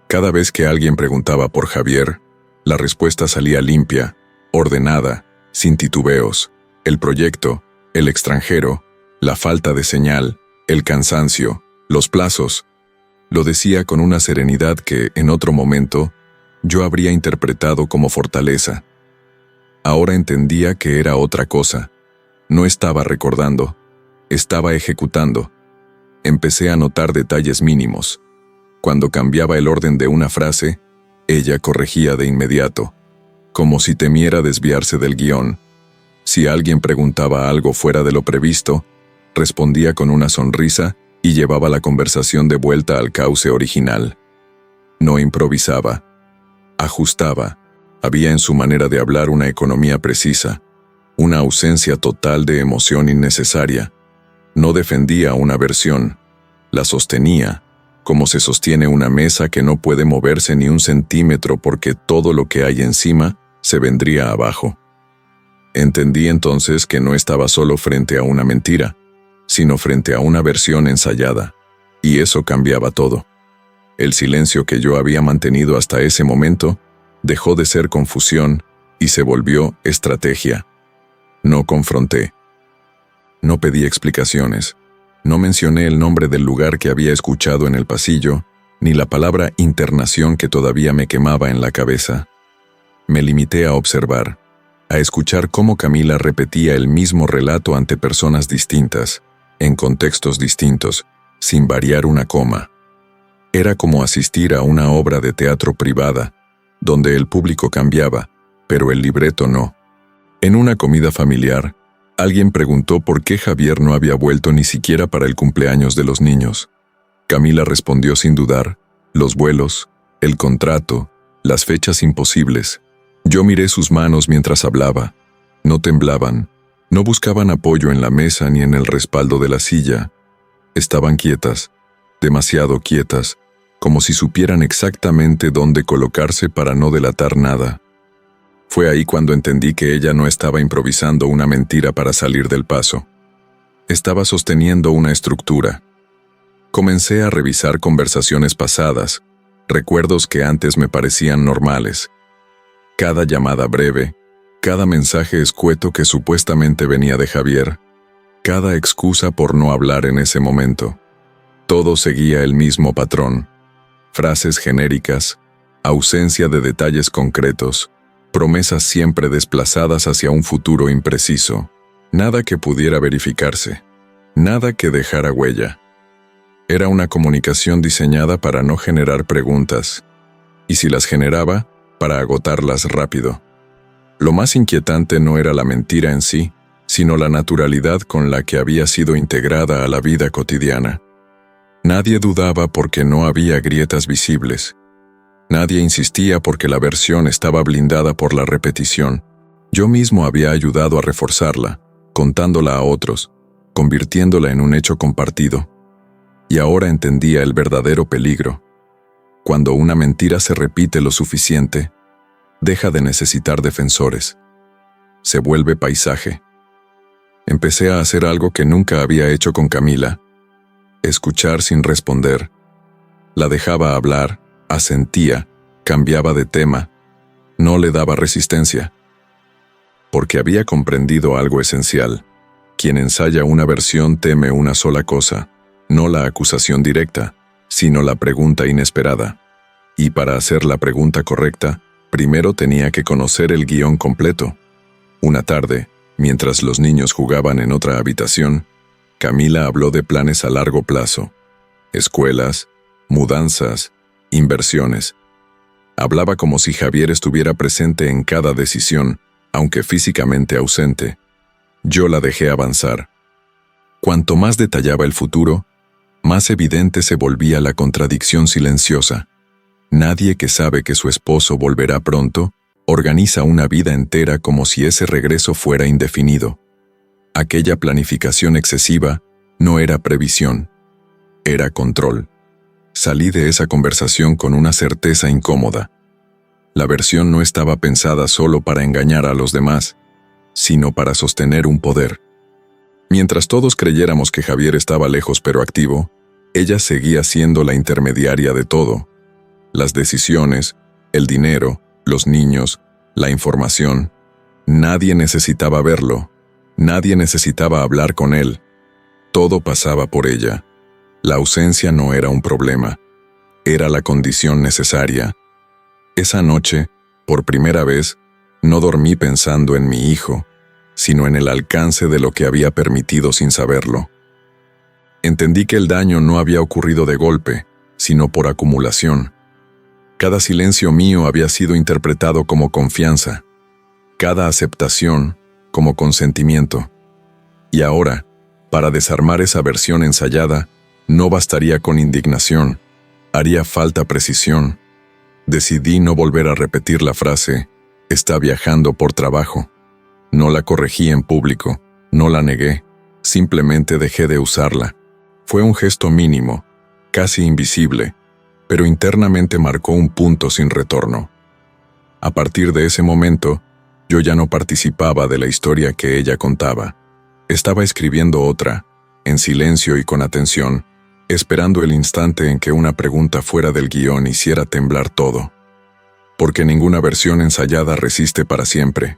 Cada vez que alguien preguntaba por Javier, la respuesta salía limpia, ordenada, sin titubeos. El proyecto, el extranjero, la falta de señal, el cansancio, los plazos. Lo decía con una serenidad que, en otro momento, yo habría interpretado como fortaleza. Ahora entendía que era otra cosa. No estaba recordando, estaba ejecutando. Empecé a notar detalles mínimos. Cuando cambiaba el orden de una frase, ella corregía de inmediato, como si temiera desviarse del guión. Si alguien preguntaba algo fuera de lo previsto, respondía con una sonrisa y llevaba la conversación de vuelta al cauce original. No improvisaba, ajustaba. Había en su manera de hablar una economía precisa, una ausencia total de emoción innecesaria. No defendía una versión, la sostenía, como se sostiene una mesa que no puede moverse ni un centímetro porque todo lo que hay encima se vendría abajo. Entendí entonces que no estaba solo frente a una mentira, sino frente a una versión ensayada, y eso cambiaba todo. El silencio que yo había mantenido hasta ese momento dejó de ser confusión y se volvió estrategia. No confronté. No pedí explicaciones. No mencioné el nombre del lugar que había escuchado en el pasillo, ni la palabra internación que todavía me quemaba en la cabeza. Me limité a observar, a escuchar cómo Camila repetía el mismo relato ante personas distintas, en contextos distintos, sin variar una coma. Era como asistir a una obra de teatro privada, donde el público cambiaba, pero el libreto no. En una comida familiar, alguien preguntó por qué Javier no había vuelto ni siquiera para el cumpleaños de los niños. Camila respondió sin dudar: los vuelos, el contrato, las fechas imposibles. Yo miré sus manos mientras hablaba. No temblaban, no buscaban apoyo en la mesa ni en el respaldo de la silla. Estaban quietas, demasiado quietas, como si supieran exactamente dónde colocarse para no delatar nada. Fue ahí cuando entendí que ella no estaba improvisando una mentira para salir del paso. Estaba sosteniendo una estructura. Comencé a revisar conversaciones pasadas, recuerdos que antes me parecían normales. Cada llamada breve, cada mensaje escueto que supuestamente venía de Javier, cada excusa por no hablar en ese momento. Todo seguía el mismo patrón. Frases genéricas, ausencia de detalles concretos, promesas siempre desplazadas hacia un futuro impreciso, nada que pudiera verificarse, nada que dejara huella. Era una comunicación diseñada para no generar preguntas, y si las generaba, para agotarlas rápido. Lo más inquietante no era la mentira en sí, sino la naturalidad con la que había sido integrada a la vida cotidiana. Nadie dudaba porque no había grietas visibles. Nadie insistía porque la versión estaba blindada por la repetición. Yo mismo había ayudado a reforzarla, contándola a otros, convirtiéndola en un hecho compartido. Y ahora entendía el verdadero peligro. Cuando una mentira se repite lo suficiente, deja de necesitar defensores. Se vuelve paisaje. Empecé a hacer algo que nunca había hecho con Camila: escuchar sin responder. La dejaba hablar, asentía, cambiaba de tema. No le daba resistencia. Porque había comprendido algo esencial. Quien ensaya una versión teme una sola cosa: no la acusación directa, sino la pregunta inesperada. Y para hacer la pregunta correcta, primero tenía que conocer el guión completo. Una tarde, mientras los niños jugaban en otra habitación, Camila habló de planes a largo plazo: escuelas, mudanzas, inversiones. Hablaba como si Javier estuviera presente en cada decisión, aunque físicamente ausente. Yo la dejé avanzar. Cuanto más detallaba el futuro, más evidente se volvía la contradicción silenciosa. Nadie que sabe que su esposo volverá pronto organiza una vida entera como si ese regreso fuera indefinido. Aquella planificación excesiva no era previsión, era control. Salí de esa conversación con una certeza incómoda. La versión no estaba pensada solo para engañar a los demás, sino para sostener un poder. Mientras todos creyéramos que Javier estaba lejos pero activo, ella seguía siendo la intermediaria de todo. Las decisiones, el dinero, los niños, la información. Nadie necesitaba verlo, nadie necesitaba hablar con él. Todo pasaba por ella. La ausencia no era un problema, era la condición necesaria. Esa noche, por primera vez, no dormí pensando en mi hijo, sino en el alcance de lo que había permitido sin saberlo. Entendí que el daño no había ocurrido de golpe, sino por acumulación. Cada silencio mío había sido interpretado como confianza, cada aceptación como consentimiento. Y ahora, para desarmar esa versión ensayada, no bastaría con indignación, haría falta precisión. Decidí no volver a repetir la frase: está viajando por trabajo. No la corregí en público, no la negué, simplemente dejé de usarla. Fue un gesto mínimo, casi invisible, pero internamente marcó un punto sin retorno. A partir de ese momento, yo ya no participaba de la historia que ella contaba. Estaba escribiendo otra, en silencio y con atención, esperando el instante en que una pregunta fuera del guión hiciera temblar todo. Porque ninguna versión ensayada resiste para siempre.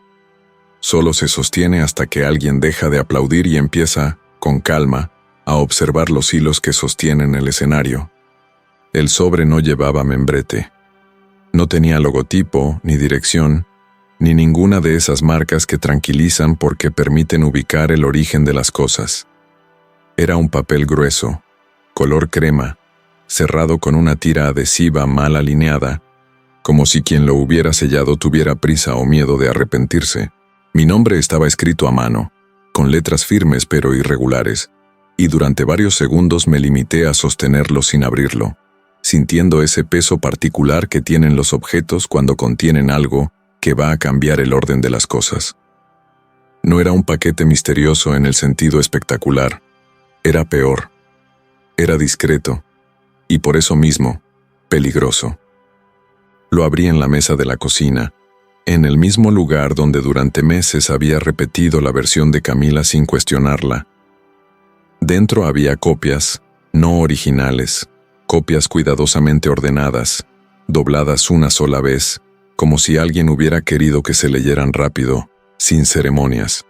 Solo se sostiene hasta que alguien deja de aplaudir y empieza, con calma, a observar los hilos que sostienen el escenario. El sobre no llevaba membrete. No tenía logotipo, ni dirección, ni ninguna de esas marcas que tranquilizan porque permiten ubicar el origen de las cosas. Era un papel grueso, color crema, cerrado con una tira adhesiva mal alineada, como si quien lo hubiera sellado tuviera prisa o miedo de arrepentirse. Mi nombre estaba escrito a mano, con letras firmes pero irregulares, y durante varios segundos me limité a sostenerlo sin abrirlo, sintiendo ese peso particular que tienen los objetos cuando contienen algo que va a cambiar el orden de las cosas. No era un paquete misterioso en el sentido espectacular, era peor. Era discreto, y por eso mismo, peligroso. Lo abrí en la mesa de la cocina, en el mismo lugar donde durante meses había repetido la versión de Camila sin cuestionarla. Dentro había copias, no originales, copias cuidadosamente ordenadas, dobladas una sola vez, como si alguien hubiera querido que se leyeran rápido, sin ceremonias.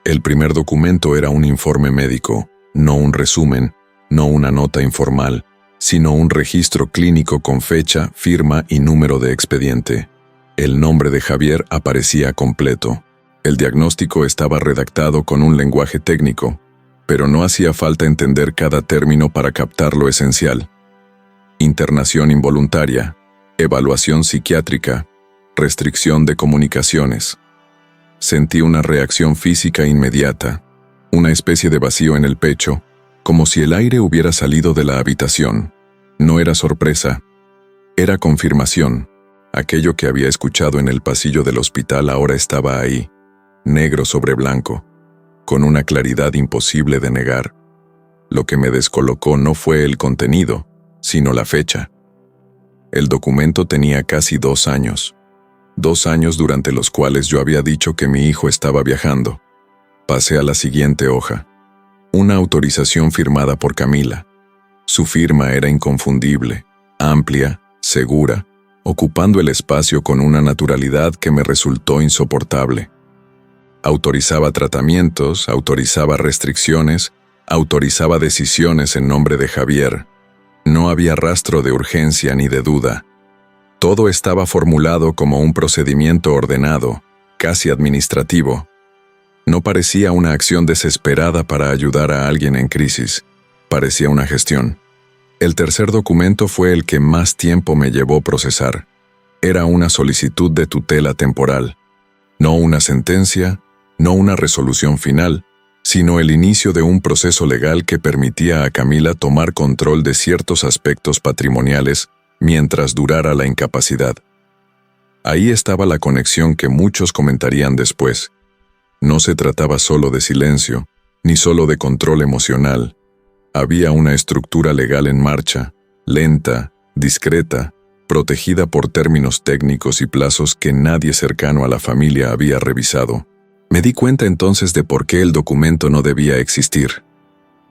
El primer documento era un informe médico, no un resumen, no una nota informal, sino un registro clínico con fecha, firma y número de expediente. El nombre de Javier aparecía completo. El diagnóstico estaba redactado con un lenguaje técnico, pero no hacía falta entender cada término para captar lo esencial. Internación involuntaria, evaluación psiquiátrica, restricción de comunicaciones. Sentí una reacción física inmediata, una especie de vacío en el pecho, como si el aire hubiera salido de la habitación. No era sorpresa, era confirmación. Aquello que había escuchado en el pasillo del hospital ahora estaba ahí, negro sobre blanco, con una claridad imposible de negar. Lo que me descolocó no fue el contenido, sino la fecha. El documento tenía casi 2 años. 2 años durante los cuales yo había dicho que mi hijo estaba viajando. Pasé a la siguiente hoja. Una autorización firmada por Camila. Su firma era inconfundible, amplia, segura, ocupando el espacio con una naturalidad que me resultó insoportable. Autorizaba tratamientos, autorizaba restricciones, autorizaba decisiones en nombre de Javier. No había rastro de urgencia ni de duda. Todo estaba formulado como un procedimiento ordenado, casi administrativo. No parecía una acción desesperada para ayudar a alguien en crisis. Parecía una gestión. El tercer documento fue el que más tiempo me llevó procesar. Era una solicitud de tutela temporal. No una sentencia, no una resolución final, sino el inicio de un proceso legal que permitía a Camila tomar control de ciertos aspectos patrimoniales mientras durara la incapacidad. Ahí estaba la conexión que muchos comentarían después. No se trataba solo de silencio, ni solo de control emocional. Había una estructura legal en marcha, lenta, discreta, protegida por términos técnicos y plazos que nadie cercano a la familia había revisado. Me di cuenta entonces de por qué el documento no debía existir.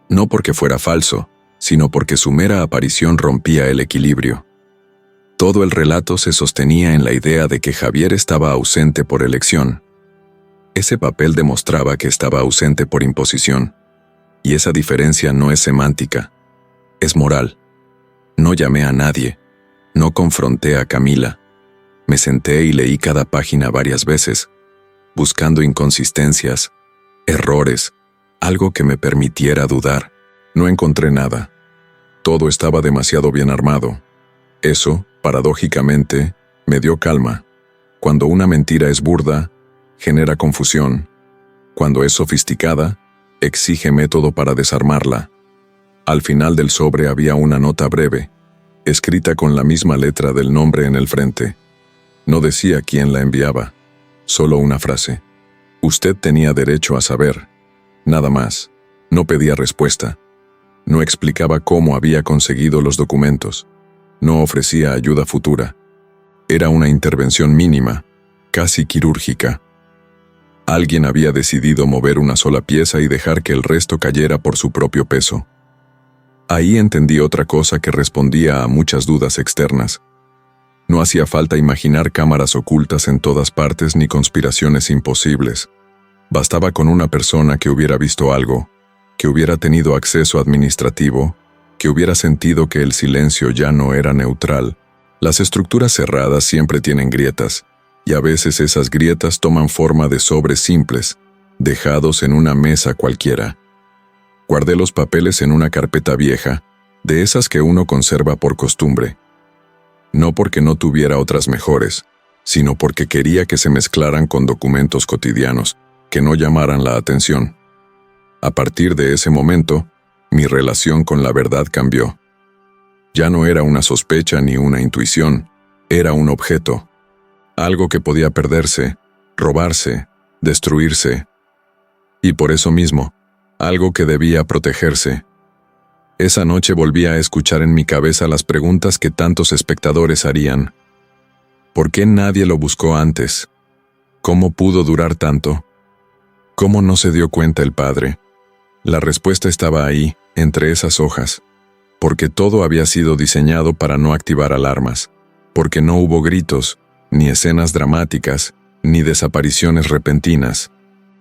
No porque fuera falso, sino porque su mera aparición rompía el equilibrio. Todo el relato se sostenía en la idea de que Javier estaba ausente por elección. Ese papel demostraba que estaba ausente por imposición. Y esa diferencia no es semántica, es moral. No llamé a nadie, no confronté a Camila. Me senté y leí cada página varias veces, buscando inconsistencias, errores, algo que me permitiera dudar. No encontré nada. Todo estaba demasiado bien armado. Eso, paradójicamente, me dio calma. Cuando una mentira es burda, genera confusión. Cuando es sofisticada, exige método para desarmarla. Al final del sobre había una nota breve, escrita con la misma letra del nombre en el frente. No decía quién la enviaba, solo una frase. Usted tenía derecho a saber. Nada más. No pedía respuesta. No explicaba cómo había conseguido los documentos. No ofrecía ayuda futura. Era una intervención mínima, casi quirúrgica. Alguien había decidido mover una sola pieza y dejar que el resto cayera por su propio peso. Ahí entendí otra cosa que respondía a muchas dudas externas. No hacía falta imaginar cámaras ocultas en todas partes ni conspiraciones imposibles. Bastaba con una persona que hubiera visto algo, que hubiera tenido acceso administrativo, que hubiera sentido que el silencio ya no era neutral. Las estructuras cerradas siempre tienen grietas, y a veces esas grietas toman forma de sobres simples, dejados en una mesa cualquiera. Guardé los papeles en una carpeta vieja, de esas que uno conserva por costumbre. No porque no tuviera otras mejores, sino porque quería que se mezclaran con documentos cotidianos, que no llamaran la atención. A partir de ese momento, mi relación con la verdad cambió. Ya no era una sospecha ni una intuición, era un objeto. Algo que podía perderse, robarse, destruirse. Y por eso mismo, algo que debía protegerse. Esa noche volví a escuchar en mi cabeza las preguntas que tantos espectadores harían. ¿Por qué nadie lo buscó antes? ¿Cómo pudo durar tanto? ¿Cómo no se dio cuenta el padre? La respuesta estaba ahí, entre esas hojas. Porque todo había sido diseñado para no activar alarmas. Porque no hubo gritos, ni escenas dramáticas, ni desapariciones repentinas.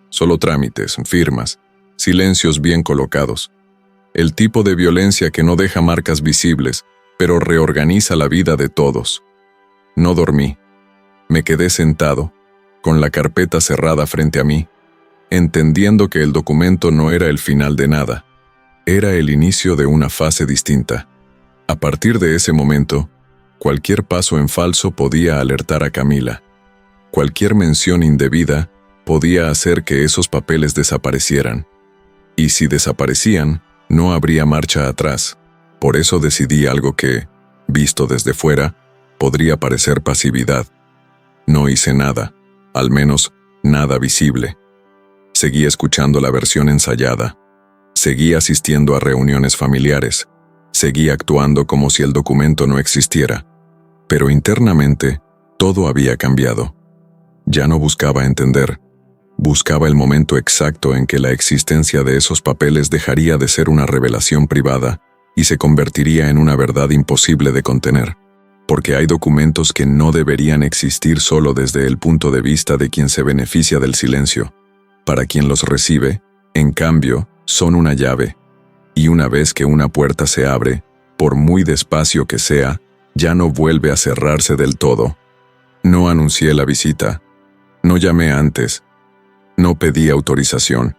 Solo trámites, firmas, silencios bien colocados. El tipo de violencia que no deja marcas visibles, pero reorganiza la vida de todos. No dormí. Me quedé sentado, con la carpeta cerrada frente a mí, entendiendo que el documento no era el final de nada. Era el inicio de una fase distinta. A partir de ese momento, cualquier paso en falso podía alertar a Camila. Cualquier mención indebida podía hacer que esos papeles desaparecieran. Y si desaparecían, no habría marcha atrás. Por eso decidí algo que, visto desde fuera, podría parecer pasividad. No hice nada, al menos nada visible. Seguí escuchando la versión ensayada. Seguí asistiendo a reuniones familiares. Seguí actuando como si el documento no existiera. Pero internamente, todo había cambiado. Ya no buscaba entender. Buscaba el momento exacto en que la existencia de esos papeles dejaría de ser una revelación privada y se convertiría en una verdad imposible de contener. Porque hay documentos que no deberían existir solo desde el punto de vista de quien se beneficia del silencio. Para quien los recibe, en cambio, son una llave. Y una vez que una puerta se abre, por muy despacio que sea, ya no vuelve a cerrarse del todo. No anuncié la visita. No llamé antes. No pedí autorización.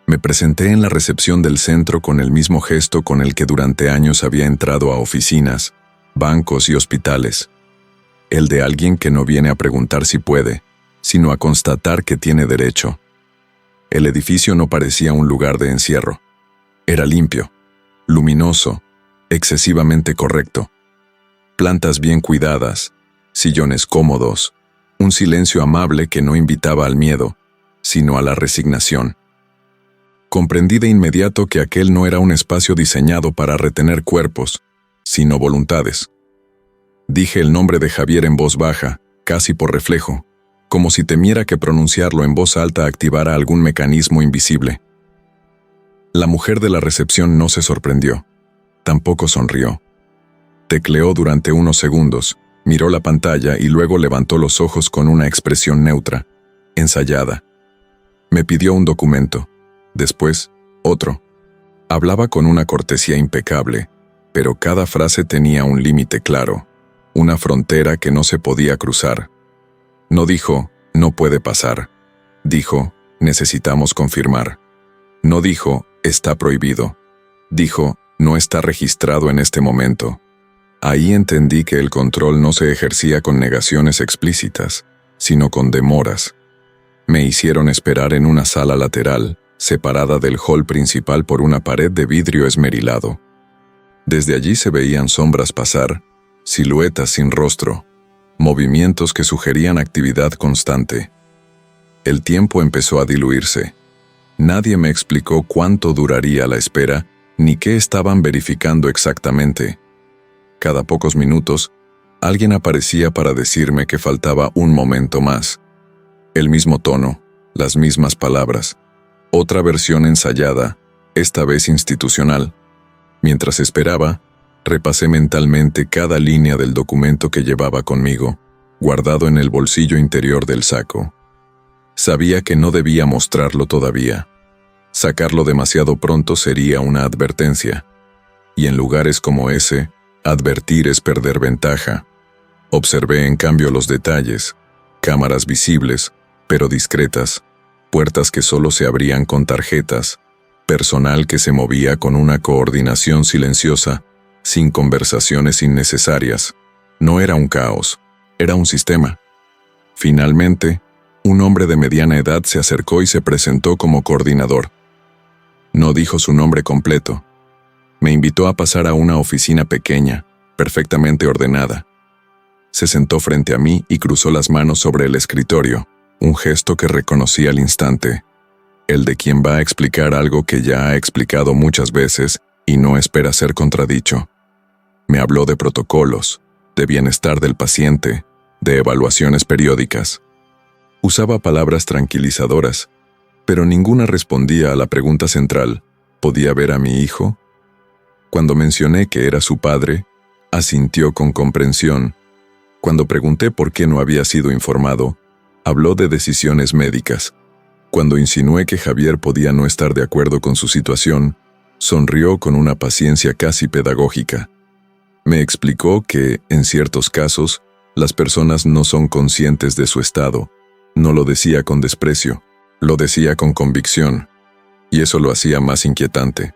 Me presenté en la recepción del centro con el mismo gesto con el que durante años había entrado a oficinas, bancos y hospitales. El de alguien que no viene a preguntar si puede, sino a constatar que tiene derecho. El edificio no parecía un lugar de encierro. Era limpio, luminoso, excesivamente correcto. Plantas bien cuidadas, sillones cómodos, un silencio amable que no invitaba al miedo, sino a la resignación. Comprendí de inmediato que aquel no era un espacio diseñado para retener cuerpos, sino voluntades. Dije el nombre de Javier en voz baja, casi por reflejo, como si temiera que pronunciarlo en voz alta activara algún mecanismo invisible. La mujer de la recepción no se sorprendió, tampoco sonrió. Tecleó durante unos segundos, miró la pantalla y luego levantó los ojos con una expresión neutra, ensayada. Me pidió un documento, después, otro. Hablaba con una cortesía impecable, pero cada frase tenía un límite claro, una frontera que no se podía cruzar. No dijo, no puede pasar. Dijo, necesitamos confirmar. No dijo, está prohibido. Dijo, no está registrado en este momento. Ahí entendí que el control no se ejercía con negaciones explícitas, sino con demoras. Me hicieron esperar en una sala lateral, separada del hall principal por una pared de vidrio esmerilado. Desde allí se veían sombras pasar, siluetas sin rostro, movimientos que sugerían actividad constante. El tiempo empezó a diluirse. Nadie me explicó cuánto duraría la espera, ni qué estaban verificando exactamente. Cada pocos minutos, alguien aparecía para decirme que faltaba un momento más. El mismo tono, las mismas palabras, otra versión ensayada, esta vez institucional. Mientras esperaba, repasé mentalmente cada línea del documento que llevaba conmigo, guardado en el bolsillo interior del saco. Sabía que no debía mostrarlo todavía. Sacarlo demasiado pronto sería una advertencia. Y en lugares como ese, advertir es perder ventaja. Observé en cambio los detalles, cámaras visibles, pero discretas, puertas que solo se abrían con tarjetas, personal que se movía con una coordinación silenciosa, sin conversaciones innecesarias. No era un caos, era un sistema. Finalmente, un hombre de mediana edad se acercó y se presentó como coordinador. No dijo su nombre completo. Me invitó a pasar a una oficina pequeña, perfectamente ordenada. Se sentó frente a mí y cruzó las manos sobre el escritorio, un gesto que reconocí al instante, el de quien va a explicar algo que ya ha explicado muchas veces y no espera ser contradicho. Me habló de protocolos, de bienestar del paciente, de evaluaciones periódicas. Usaba palabras tranquilizadoras, pero ninguna respondía a la pregunta central: ¿podía ver a mi hijo? Cuando mencioné que era su padre, asintió con comprensión. Cuando pregunté por qué no había sido informado, habló de decisiones médicas. Cuando insinué que Javier podía no estar de acuerdo con su situación, sonrió con una paciencia casi pedagógica. Me explicó que, en ciertos casos, las personas no son conscientes de su estado. No lo decía con desprecio, lo decía con convicción, y eso lo hacía más inquietante.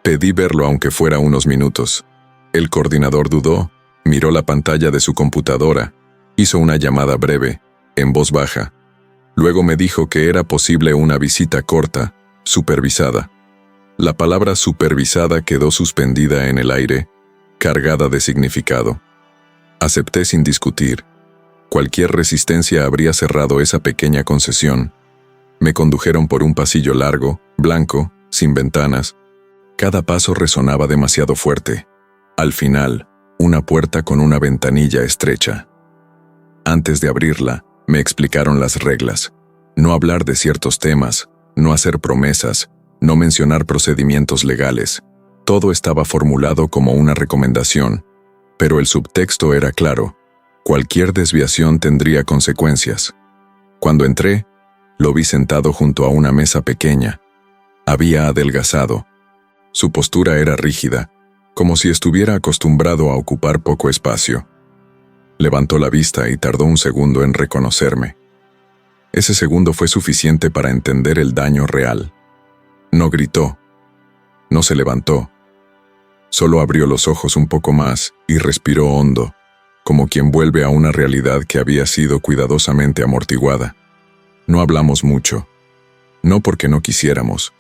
Pedí verlo aunque fuera unos minutos. El coordinador dudó, miró la pantalla de su computadora, hizo una llamada breve, en voz baja. Luego me dijo que era posible una visita corta, supervisada. La palabra supervisada quedó suspendida en el aire, cargada de significado. Acepté sin discutir. Cualquier resistencia habría cerrado esa pequeña concesión. Me condujeron por un pasillo largo, blanco, sin ventanas. Cada paso resonaba demasiado fuerte. Al final, una puerta con una ventanilla estrecha. Antes de abrirla, me explicaron las reglas. No hablar de ciertos temas, no hacer promesas, no mencionar procedimientos legales. Todo estaba formulado como una recomendación, pero el subtexto era claro. Cualquier desviación tendría consecuencias. Cuando entré, lo vi sentado junto a una mesa pequeña. Había adelgazado. Su postura era rígida, como si estuviera acostumbrado a ocupar poco espacio. Levantó la vista y tardó un segundo en reconocerme. Ese segundo fue suficiente para entender el daño real. No gritó, no se levantó. Solo abrió los ojos un poco más y respiró hondo, como quien vuelve a una realidad que había sido cuidadosamente amortiguada. No hablamos mucho, no porque no quisiéramos,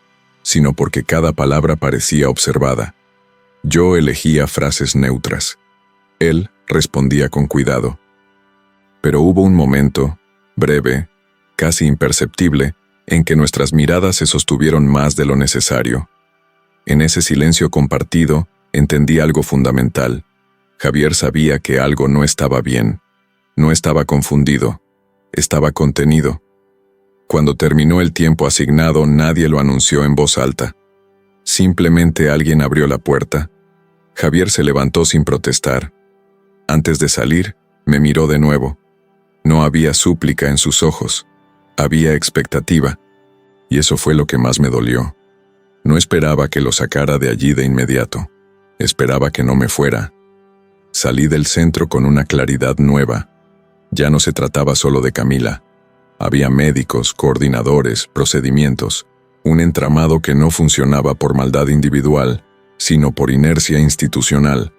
sino porque cada palabra parecía observada. Yo elegía frases neutras. Él respondía con cuidado. Pero hubo un momento, breve, casi imperceptible, en que nuestras miradas se sostuvieron más de lo necesario. En ese silencio compartido, entendí algo fundamental. Javier sabía que algo no estaba bien. No estaba confundido. Estaba contenido. Cuando terminó el tiempo asignado, nadie lo anunció en voz alta. Simplemente alguien abrió la puerta. Javier se levantó sin protestar. Antes de salir, me miró de nuevo. No había súplica en sus ojos. Había expectativa. Y eso fue lo que más me dolió. No esperaba que lo sacara de allí de inmediato. Esperaba que no me fuera. Salí del centro con una claridad nueva. Ya no se trataba solo de Camila. Había médicos, coordinadores, procedimientos, un entramado que no funcionaba por maldad individual, sino por inercia institucional.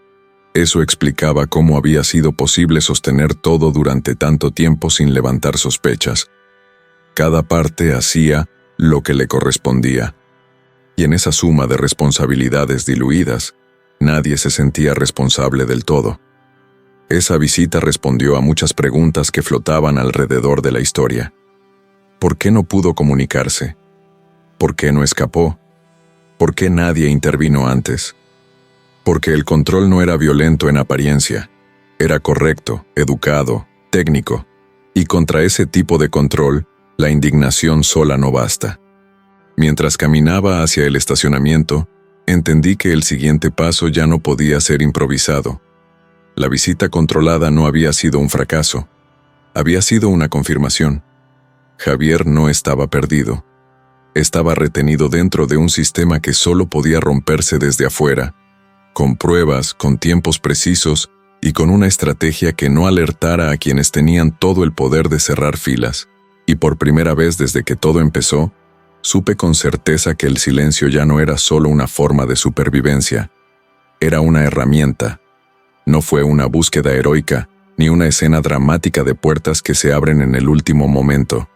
Eso explicaba cómo había sido posible sostener todo durante tanto tiempo sin levantar sospechas. Cada parte hacía lo que le correspondía. Y en esa suma de responsabilidades diluidas, nadie se sentía responsable del todo. Esa visita respondió a muchas preguntas que flotaban alrededor de la historia. ¿Por qué no pudo comunicarse? ¿Por qué no escapó? ¿Por qué nadie intervino antes? Porque el control no era violento en apariencia. Era correcto, educado, técnico. Y contra ese tipo de control, la indignación sola no basta. Mientras caminaba hacia el estacionamiento, entendí que el siguiente paso ya no podía ser improvisado. La visita controlada no había sido un fracaso. Había sido una confirmación. Javier no estaba perdido. Estaba retenido dentro de un sistema que solo podía romperse desde afuera, con pruebas, con tiempos precisos y con una estrategia que no alertara a quienes tenían todo el poder de cerrar filas. Y por primera vez desde que todo empezó, supe con certeza que el silencio ya no era solo una forma de supervivencia. Era una herramienta. No fue una búsqueda heroica, ni una escena dramática de puertas que se abren en el último momento.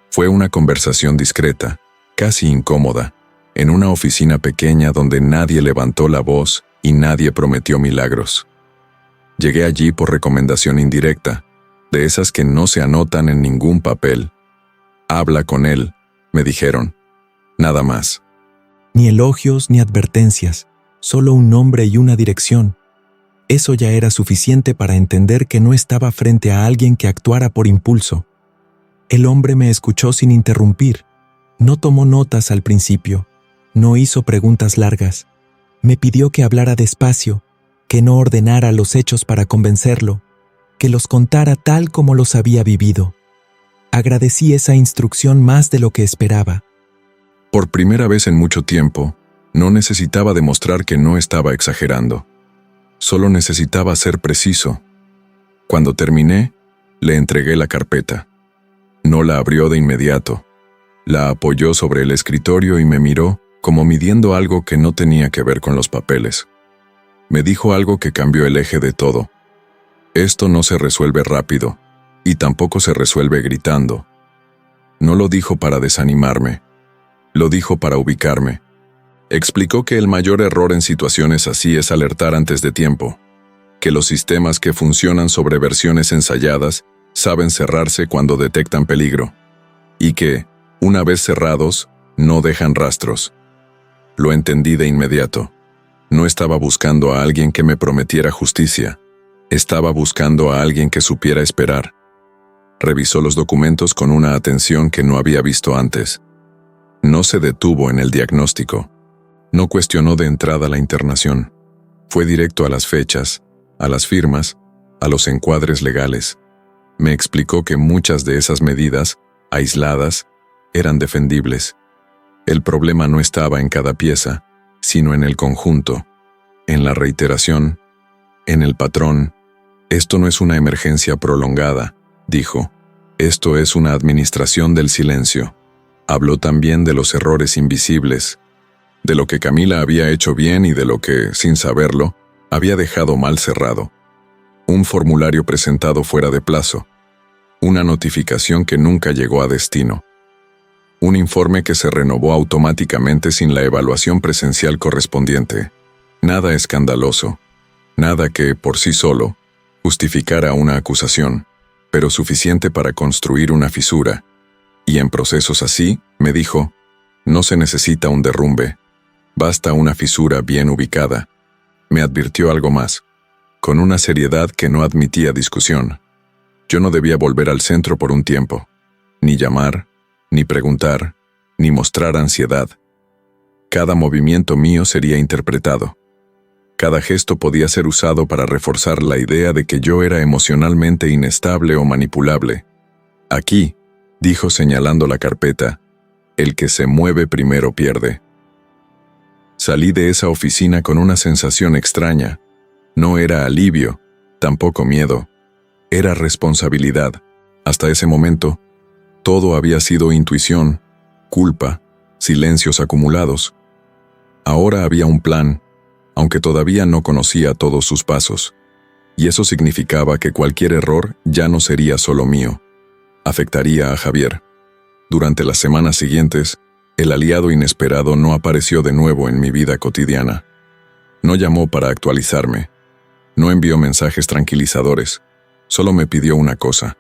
Fue una conversación discreta, casi incómoda, en una oficina pequeña donde nadie levantó la voz y nadie prometió milagros. Llegué allí por recomendación indirecta, de esas que no se anotan en ningún papel. Habla con él, me dijeron. Nada más. Ni elogios ni advertencias, solo un nombre y una dirección. Eso ya era suficiente para entender que no estaba frente a alguien que actuara por impulso. El hombre me escuchó sin interrumpir. No tomó notas al principio. No hizo preguntas largas. Me pidió que hablara despacio, que no ordenara los hechos para convencerlo, que los contara tal como los había vivido. Agradecí esa instrucción más de lo que esperaba. Por primera vez en mucho tiempo, no necesitaba demostrar que no estaba exagerando. Solo necesitaba ser preciso. Cuando terminé, le entregué la carpeta. No la abrió de inmediato. La apoyó sobre el escritorio y me miró, como midiendo algo que no tenía que ver con los papeles. Me dijo algo que cambió el eje de todo. Esto no se resuelve rápido, y tampoco se resuelve gritando. No lo dijo para desanimarme. Lo dijo para ubicarme. Explicó que el mayor error en situaciones así es alertar antes de tiempo, que los sistemas que funcionan sobre versiones ensayadas saben cerrarse cuando detectan peligro, y que, una vez cerrados, no dejan rastros. Lo entendí de inmediato. No estaba buscando a alguien que me prometiera justicia. Estaba buscando a alguien que supiera esperar. Revisó los documentos con una atención que no había visto antes. No se detuvo en el diagnóstico. No cuestionó de entrada la internación. Fue directo a las fechas, a las firmas, a los encuadres legales. Me explicó que muchas de esas medidas, aisladas, eran defendibles. El problema no estaba en cada pieza, sino en el conjunto, en la reiteración, en el patrón. Esto no es una emergencia prolongada, dijo. Esto es una administración del silencio. Habló también de los errores invisibles, de lo que Camila había hecho bien y de lo que, sin saberlo, había dejado mal cerrado. Un formulario presentado fuera de plazo. Una notificación que nunca llegó a destino. Un informe que se renovó automáticamente sin la evaluación presencial correspondiente. Nada escandaloso. Nada que, por sí solo, justificara una acusación, pero suficiente para construir una fisura. Y en procesos así, me dijo, no se necesita un derrumbe. Basta una fisura bien ubicada. Me advirtió algo más, con una seriedad que no admitía discusión. Yo no debía volver al centro por un tiempo, ni llamar, ni preguntar, ni mostrar ansiedad. Cada movimiento mío sería interpretado. Cada gesto podía ser usado para reforzar la idea de que yo era emocionalmente inestable o manipulable. Aquí, dijo señalando la carpeta, el que se mueve primero pierde. Salí de esa oficina con una sensación extraña. No era alivio, tampoco miedo. Era responsabilidad. Hasta ese momento, todo había sido intuición, culpa, silencios acumulados. Ahora había un plan, aunque todavía no conocía todos sus pasos. Y eso significaba que cualquier error ya no sería solo mío. Afectaría a Javier. Durante las semanas siguientes, el aliado inesperado no apareció de nuevo en mi vida cotidiana. No llamó para actualizarme. No envió mensajes tranquilizadores. Solo me pidió una cosa: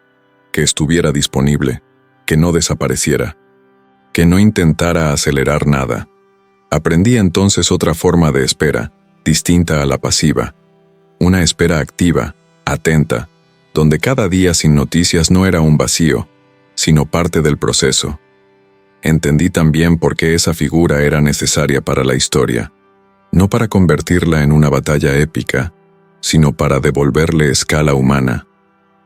que estuviera disponible, que no desapareciera, que no intentara acelerar nada. Aprendí entonces otra forma de espera, distinta a la pasiva. Una espera activa, atenta, donde cada día sin noticias no era un vacío, sino parte del proceso. Entendí también por qué esa figura era necesaria para la historia, no para convertirla en una batalla épica, sino para devolverle escala humana.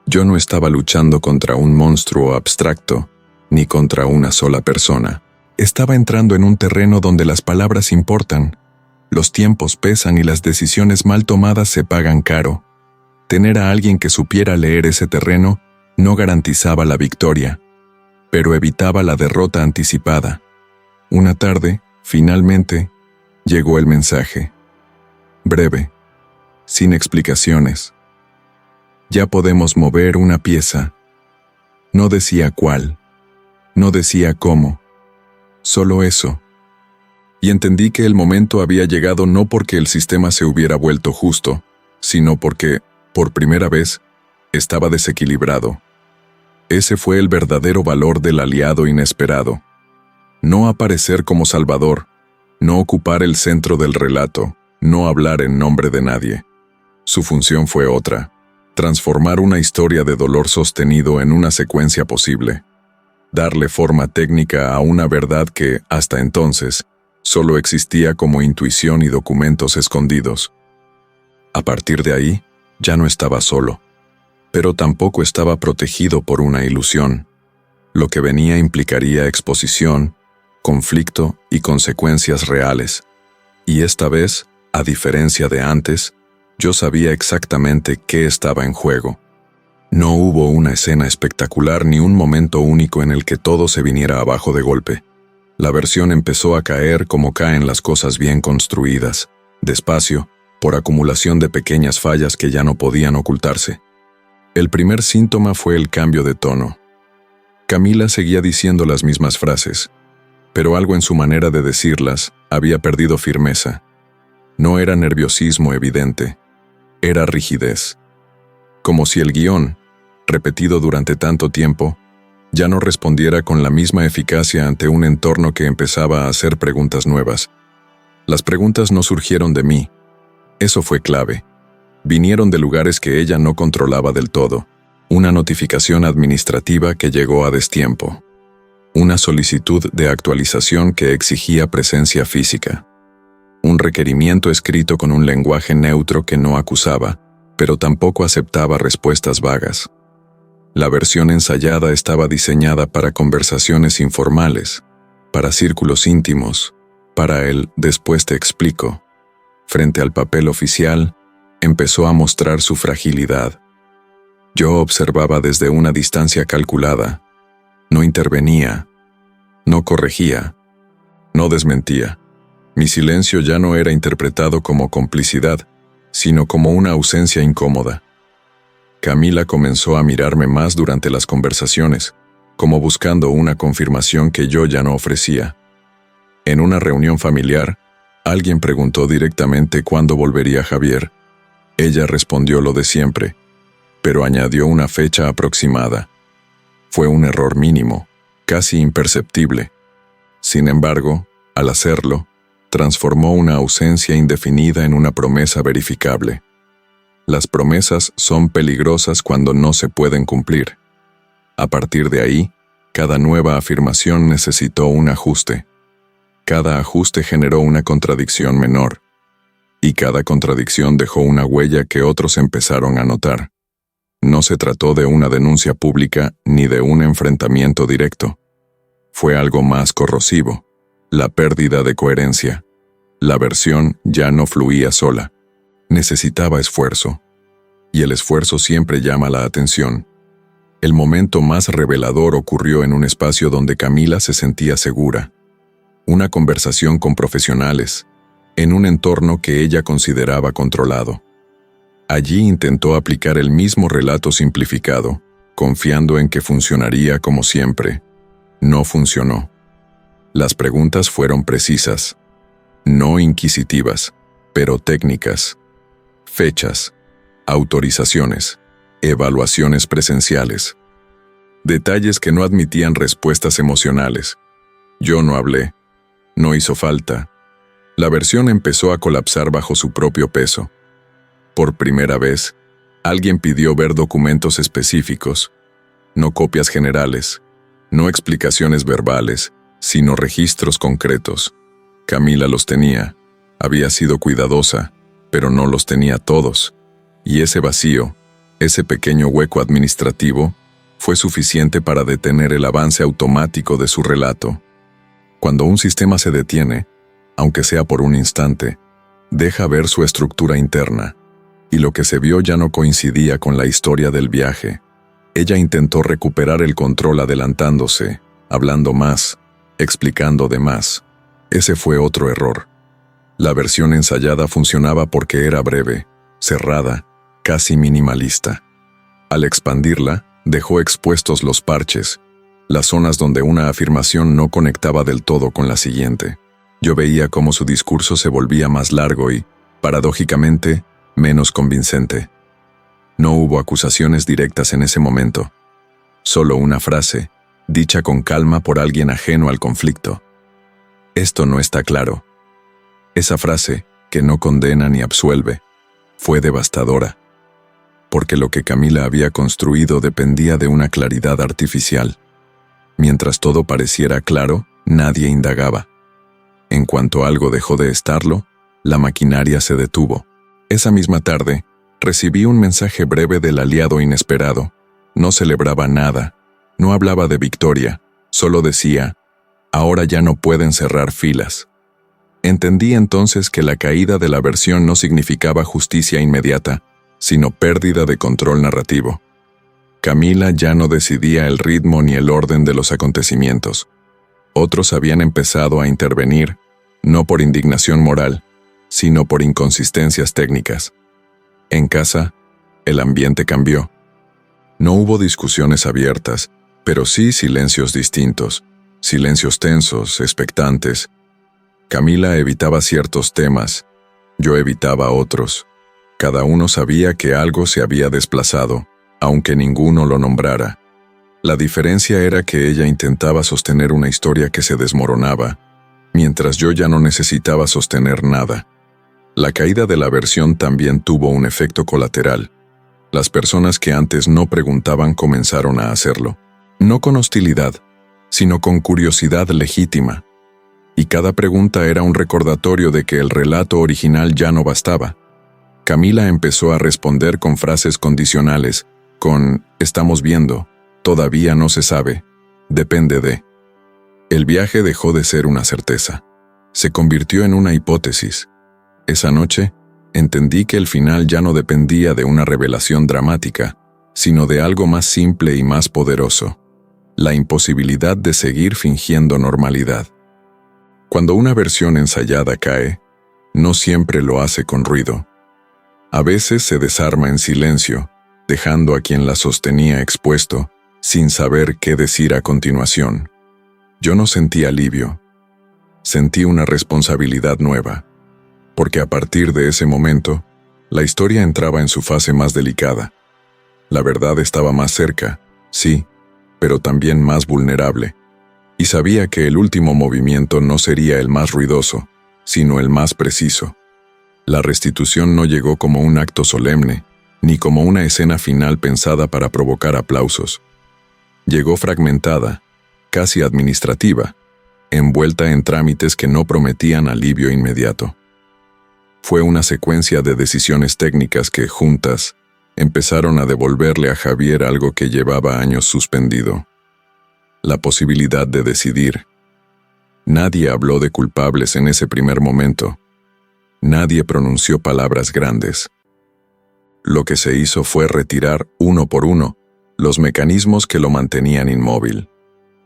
Yo no estaba luchando contra un monstruo abstracto, ni contra una sola persona. Estaba entrando en un terreno donde las palabras importan, los tiempos pesan y las decisiones mal tomadas se pagan caro. Tener a alguien que supiera leer ese terreno no garantizaba la victoria, pero evitaba la derrota anticipada. Una tarde, finalmente, llegó el mensaje. Breve, sin explicaciones. Ya podemos mover una pieza. No decía cuál, no decía cómo, solo eso. Y entendí que el momento había llegado no porque el sistema se hubiera vuelto justo, sino porque, por primera vez, estaba desequilibrado. Ese fue el verdadero valor del aliado inesperado. No aparecer como salvador, no ocupar el centro del relato, no hablar en nombre de nadie. Su función fue otra: transformar una historia de dolor sostenido en una secuencia posible. Darle forma técnica a una verdad que, hasta entonces, solo existía como intuición y documentos escondidos. A partir de ahí, ya no estaba solo. Pero tampoco estaba protegido por una ilusión. Lo que venía implicaría exposición, conflicto y consecuencias reales. Y esta vez, a diferencia de antes, yo sabía exactamente qué estaba en juego. No hubo una escena espectacular ni un momento único en el que todo se viniera abajo de golpe. La versión empezó a caer como caen las cosas bien construidas, despacio, por acumulación de pequeñas fallas que ya no podían ocultarse. El primer síntoma fue el cambio de tono. Camila seguía diciendo las mismas frases, pero algo en su manera de decirlas había perdido firmeza. No era nerviosismo evidente, era rigidez. Como si el guión, repetido durante tanto tiempo, ya no respondiera con la misma eficacia ante un entorno que empezaba a hacer preguntas nuevas. Las preguntas no surgieron de mí. Eso fue clave. Vinieron de lugares que ella no controlaba del todo. Una notificación administrativa que llegó a destiempo. Una solicitud de actualización que exigía presencia física. Un requerimiento escrito con un lenguaje neutro que no acusaba, pero tampoco aceptaba respuestas vagas. La versión ensayada estaba diseñada para conversaciones informales, para círculos íntimos, para el "después te explico". Frente al papel oficial, empezó a mostrar su fragilidad. Yo observaba desde una distancia calculada. No intervenía, no corregía, no desmentía. Mi silencio ya no era interpretado como complicidad, sino como una ausencia incómoda. Camila comenzó a mirarme más durante las conversaciones, como buscando una confirmación que yo ya no ofrecía. En una reunión familiar, alguien preguntó directamente cuándo volvería Javier. Ella respondió lo de siempre, pero añadió una fecha aproximada. Fue un error mínimo, casi imperceptible. Sin embargo, al hacerlo, transformó una ausencia indefinida en una promesa verificable. Las promesas son peligrosas cuando no se pueden cumplir. A partir de ahí, cada nueva afirmación necesitó un ajuste. Cada ajuste generó una contradicción menor. Y cada contradicción dejó una huella que otros empezaron a notar. No se trató de una denuncia pública ni de un enfrentamiento directo. Fue algo más corrosivo, la pérdida de coherencia. La versión ya no fluía sola. Necesitaba esfuerzo. Y el esfuerzo siempre llama la atención. El momento más revelador ocurrió en un espacio donde Camila se sentía segura. Una conversación con profesionales, en un entorno que ella consideraba controlado. Allí intentó aplicar el mismo relato simplificado, confiando en que funcionaría como siempre. No funcionó. Las preguntas fueron precisas, no inquisitivas, pero técnicas. Fechas, autorizaciones, evaluaciones presenciales. Detalles que no admitían respuestas emocionales. Yo no hablé. No hizo falta. La versión empezó a colapsar bajo su propio peso. Por primera vez, alguien pidió ver documentos específicos, no copias generales, no explicaciones verbales, sino registros concretos. Camila los tenía, había sido cuidadosa, pero no los tenía todos. Y ese vacío, ese pequeño hueco administrativo, fue suficiente para detener el avance automático de su relato. Cuando un sistema se detiene, aunque sea por un instante, deja ver su estructura interna, y lo que se vio ya no coincidía con la historia del viaje. Ella intentó recuperar el control adelantándose, hablando más, explicando de más. Ese fue otro error. La versión ensayada funcionaba porque era breve, cerrada, casi minimalista. Al expandirla, dejó expuestos los parches, las zonas donde una afirmación no conectaba del todo con la siguiente. Yo veía cómo su discurso se volvía más largo y, paradójicamente, menos convincente. No hubo acusaciones directas en ese momento. Solo una frase, dicha con calma por alguien ajeno al conflicto. Esto no está claro. Esa frase, que no condena ni absuelve, fue devastadora. Porque lo que Camila había construido dependía de una claridad artificial. Mientras todo pareciera claro, nadie indagaba. En cuanto algo dejó de estarlo, la maquinaria se detuvo. Esa misma tarde, recibí un mensaje breve del aliado inesperado. No celebraba nada, no hablaba de victoria, solo decía, ahora ya no pueden cerrar filas. Entendí entonces que la caída de la versión no significaba justicia inmediata, sino pérdida de control narrativo. Camila ya no decidía el ritmo ni el orden de los acontecimientos. Otros habían empezado a intervenir, no por indignación moral, sino por inconsistencias técnicas. En casa, el ambiente cambió. No hubo discusiones abiertas, pero sí silencios distintos, silencios tensos, expectantes. Camila evitaba ciertos temas, yo evitaba otros. Cada uno sabía que algo se había desplazado, aunque ninguno lo nombrara. La diferencia era que ella intentaba sostener una historia que se desmoronaba, mientras yo ya no necesitaba sostener nada. La caída de la aversión también tuvo un efecto colateral. Las personas que antes no preguntaban comenzaron a hacerlo, no con hostilidad, sino con curiosidad legítima. Y cada pregunta era un recordatorio de que el relato original ya no bastaba. Camila empezó a responder con frases condicionales, con «estamos viendo», «todavía no se sabe», «depende de». El viaje dejó de ser una certeza. Se convirtió en una hipótesis. Esa noche, entendí que el final ya no dependía de una revelación dramática, sino de algo más simple y más poderoso: la imposibilidad de seguir fingiendo normalidad. Cuando una versión ensayada cae, no siempre lo hace con ruido. A veces se desarma en silencio, dejando a quien la sostenía expuesto, sin saber qué decir a continuación. Yo no sentí alivio. Sentí una responsabilidad nueva, porque a partir de ese momento, la historia entraba en su fase más delicada. La verdad estaba más cerca, sí, pero también más vulnerable, y sabía que el último movimiento no sería el más ruidoso, sino el más preciso. La restitución no llegó como un acto solemne, ni como una escena final pensada para provocar aplausos. Llegó fragmentada, casi administrativa, envuelta en trámites que no prometían alivio inmediato. Fue una secuencia de decisiones técnicas que, juntas, empezaron a devolverle a Javier algo que llevaba años suspendido: la posibilidad de decidir. Nadie habló de culpables en ese primer momento. Nadie pronunció palabras grandes. Lo que se hizo fue retirar, uno por uno, los mecanismos que lo mantenían inmóvil.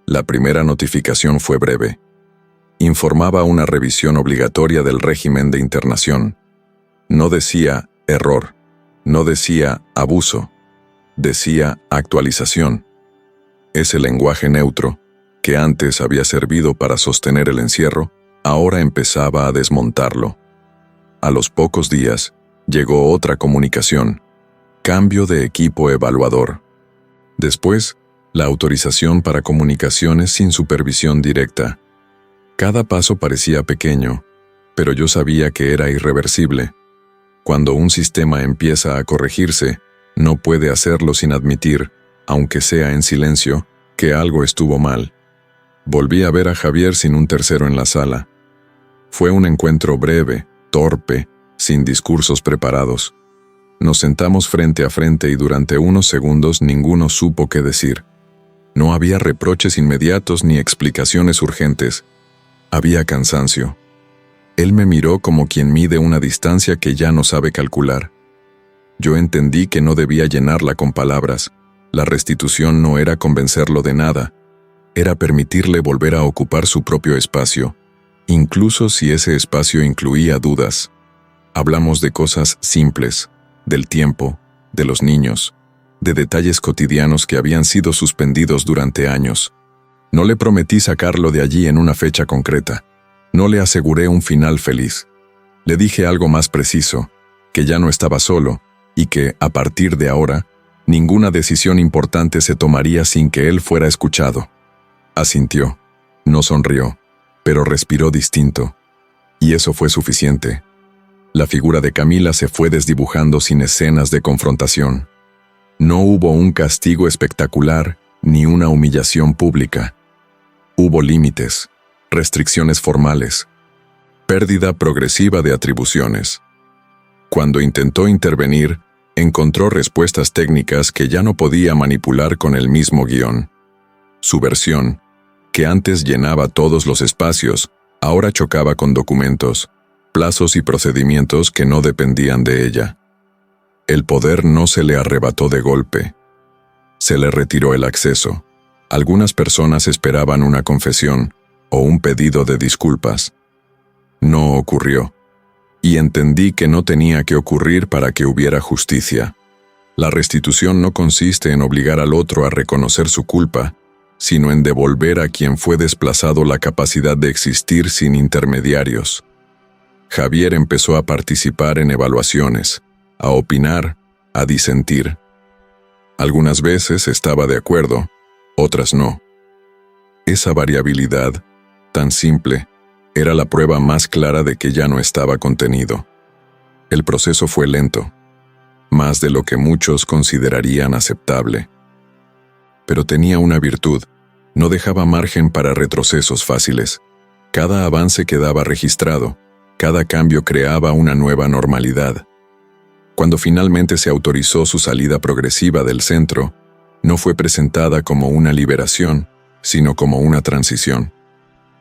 La primera notificación fue breve. Informaba una revisión obligatoria del régimen de internación. No decía error, no decía abuso, decía actualización. Ese lenguaje neutro, que antes había servido para sostener el encierro, ahora empezaba a desmontarlo. A los pocos días, llegó otra comunicación: cambio de equipo evaluador. Después, la autorización para comunicaciones sin supervisión directa. Cada paso parecía pequeño, pero yo sabía que era irreversible. Cuando un sistema empieza a corregirse, no puede hacerlo sin admitir, aunque sea en silencio, que algo estuvo mal. Volví a ver a Javier sin un tercero en la sala. Fue un encuentro breve, torpe, sin discursos preparados. Nos sentamos frente a frente y durante unos segundos ninguno supo qué decir. No había reproches inmediatos ni explicaciones urgentes. Había cansancio. Él me miró como quien mide una distancia que ya no sabe calcular. Yo entendí que no debía llenarla con palabras. La restitución no era convencerlo de nada. Era permitirle volver a ocupar su propio espacio, incluso si ese espacio incluía dudas. Hablamos de cosas simples, del tiempo, de los niños, de detalles cotidianos que habían sido suspendidos durante años. No le prometí sacarlo de allí en una fecha concreta. No le aseguré un final feliz. Le dije algo más preciso: que ya no estaba solo y que, a partir de ahora, ninguna decisión importante se tomaría sin que él fuera escuchado. Asintió. No sonrió, pero respiró distinto. Y eso fue suficiente. La figura de Camila se fue desdibujando sin escenas de confrontación. No hubo un castigo espectacular ni una humillación pública. Hubo límites, restricciones formales, pérdida progresiva de atribuciones. Cuando intentó intervenir, encontró respuestas técnicas que ya no podía manipular con el mismo guión. Su versión, que antes llenaba todos los espacios, ahora chocaba con documentos, plazos y procedimientos que no dependían de ella. El poder no se le arrebató de golpe. Se le retiró el acceso. Algunas personas esperaban una confesión o un pedido de disculpas. No ocurrió. Y entendí que no tenía que ocurrir para que hubiera justicia. La restitución no consiste en obligar al otro a reconocer su culpa, sino en devolver a quien fue desplazado la capacidad de existir sin intermediarios. Javier empezó a participar en evaluaciones, a opinar, a disentir. Algunas veces estaba de acuerdo, otras no. Esa variabilidad, tan simple, Era la prueba más clara de que ya no estaba contenido. El proceso fue lento, más de lo que muchos considerarían aceptable. Pero tenía una virtud: no dejaba margen para retrocesos fáciles. Cada avance quedaba registrado, cada cambio creaba una nueva normalidad. Cuando finalmente se autorizó su salida progresiva del centro, no fue presentada como una liberación, sino como una transición.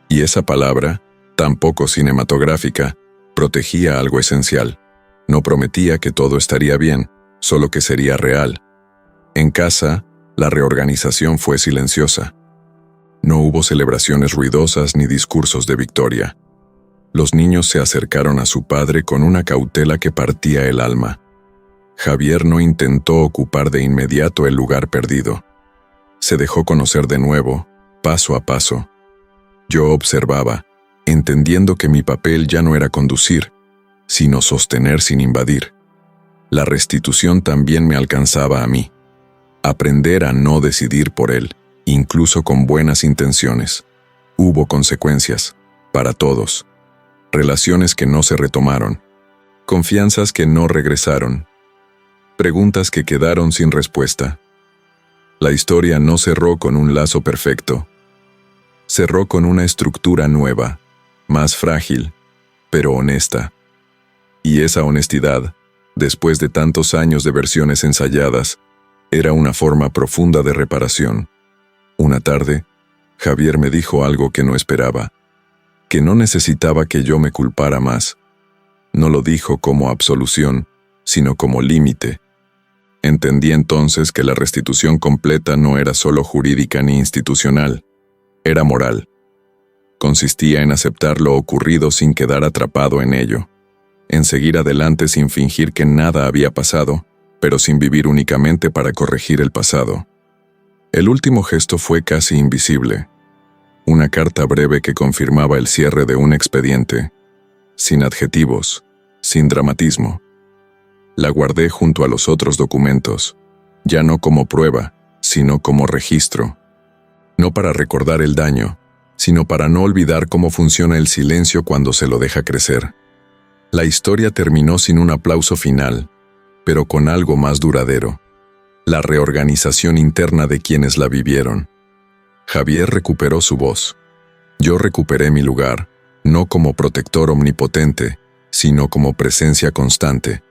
Y esa palabra, tan poco cinematográfica, protegía algo esencial. No prometía que todo estaría bien, solo que sería real. En casa, la reorganización fue silenciosa. No hubo celebraciones ruidosas ni discursos de victoria. Los niños se acercaron a su padre con una cautela que partía el alma. Javier no intentó ocupar de inmediato el lugar perdido. Se dejó conocer de nuevo, paso a paso. Yo observaba, entendiendo que mi papel ya no era conducir, sino sostener sin invadir. La restitución también me alcanzaba a mí. Aprender a no decidir por él, incluso con buenas intenciones. Hubo consecuencias, para todos. Relaciones que no se retomaron. Confianzas que no regresaron. Preguntas que quedaron sin respuesta. La historia no cerró con un lazo perfecto. Cerró con una estructura nueva, más frágil, pero honesta. Y esa honestidad, después de tantos años de versiones ensayadas, era una forma profunda de reparación. Una tarde, Javier me dijo algo que no esperaba, que no necesitaba que yo me culpara más. No lo dijo como absolución, sino como límite. Entendí entonces que la restitución completa no era solo jurídica ni institucional, era moral. Consistía en aceptar lo ocurrido sin quedar atrapado en ello, en seguir adelante sin fingir que nada había pasado, pero sin vivir únicamente para corregir el pasado. El último gesto fue casi invisible. Una carta breve que confirmaba el cierre de un expediente, sin adjetivos, sin dramatismo. La guardé junto a los otros documentos, ya no como prueba, sino como registro. No para recordar el daño, sino para no olvidar cómo funciona el silencio cuando se lo deja crecer. La historia terminó sin un aplauso final, pero con algo más duradero: la reorganización interna de quienes la vivieron. Javier recuperó su voz. Yo recuperé mi lugar, no como protector omnipotente, sino como presencia constante.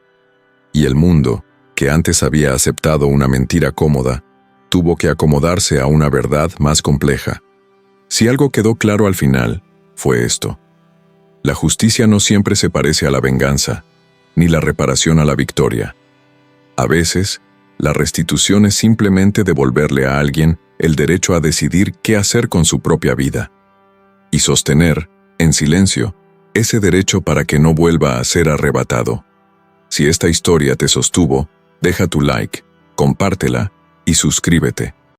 Y el mundo, que antes había aceptado una mentira cómoda, tuvo que acomodarse a una verdad más compleja. Si algo quedó claro al final, fue esto: la justicia no siempre se parece a la venganza, ni la reparación a la victoria. A veces, la restitución es simplemente devolverle a alguien el derecho a decidir qué hacer con su propia vida. Y sostener, en silencio, ese derecho para que no vuelva a ser arrebatado. Si esta historia te sostuvo, deja tu like, compártela y suscríbete.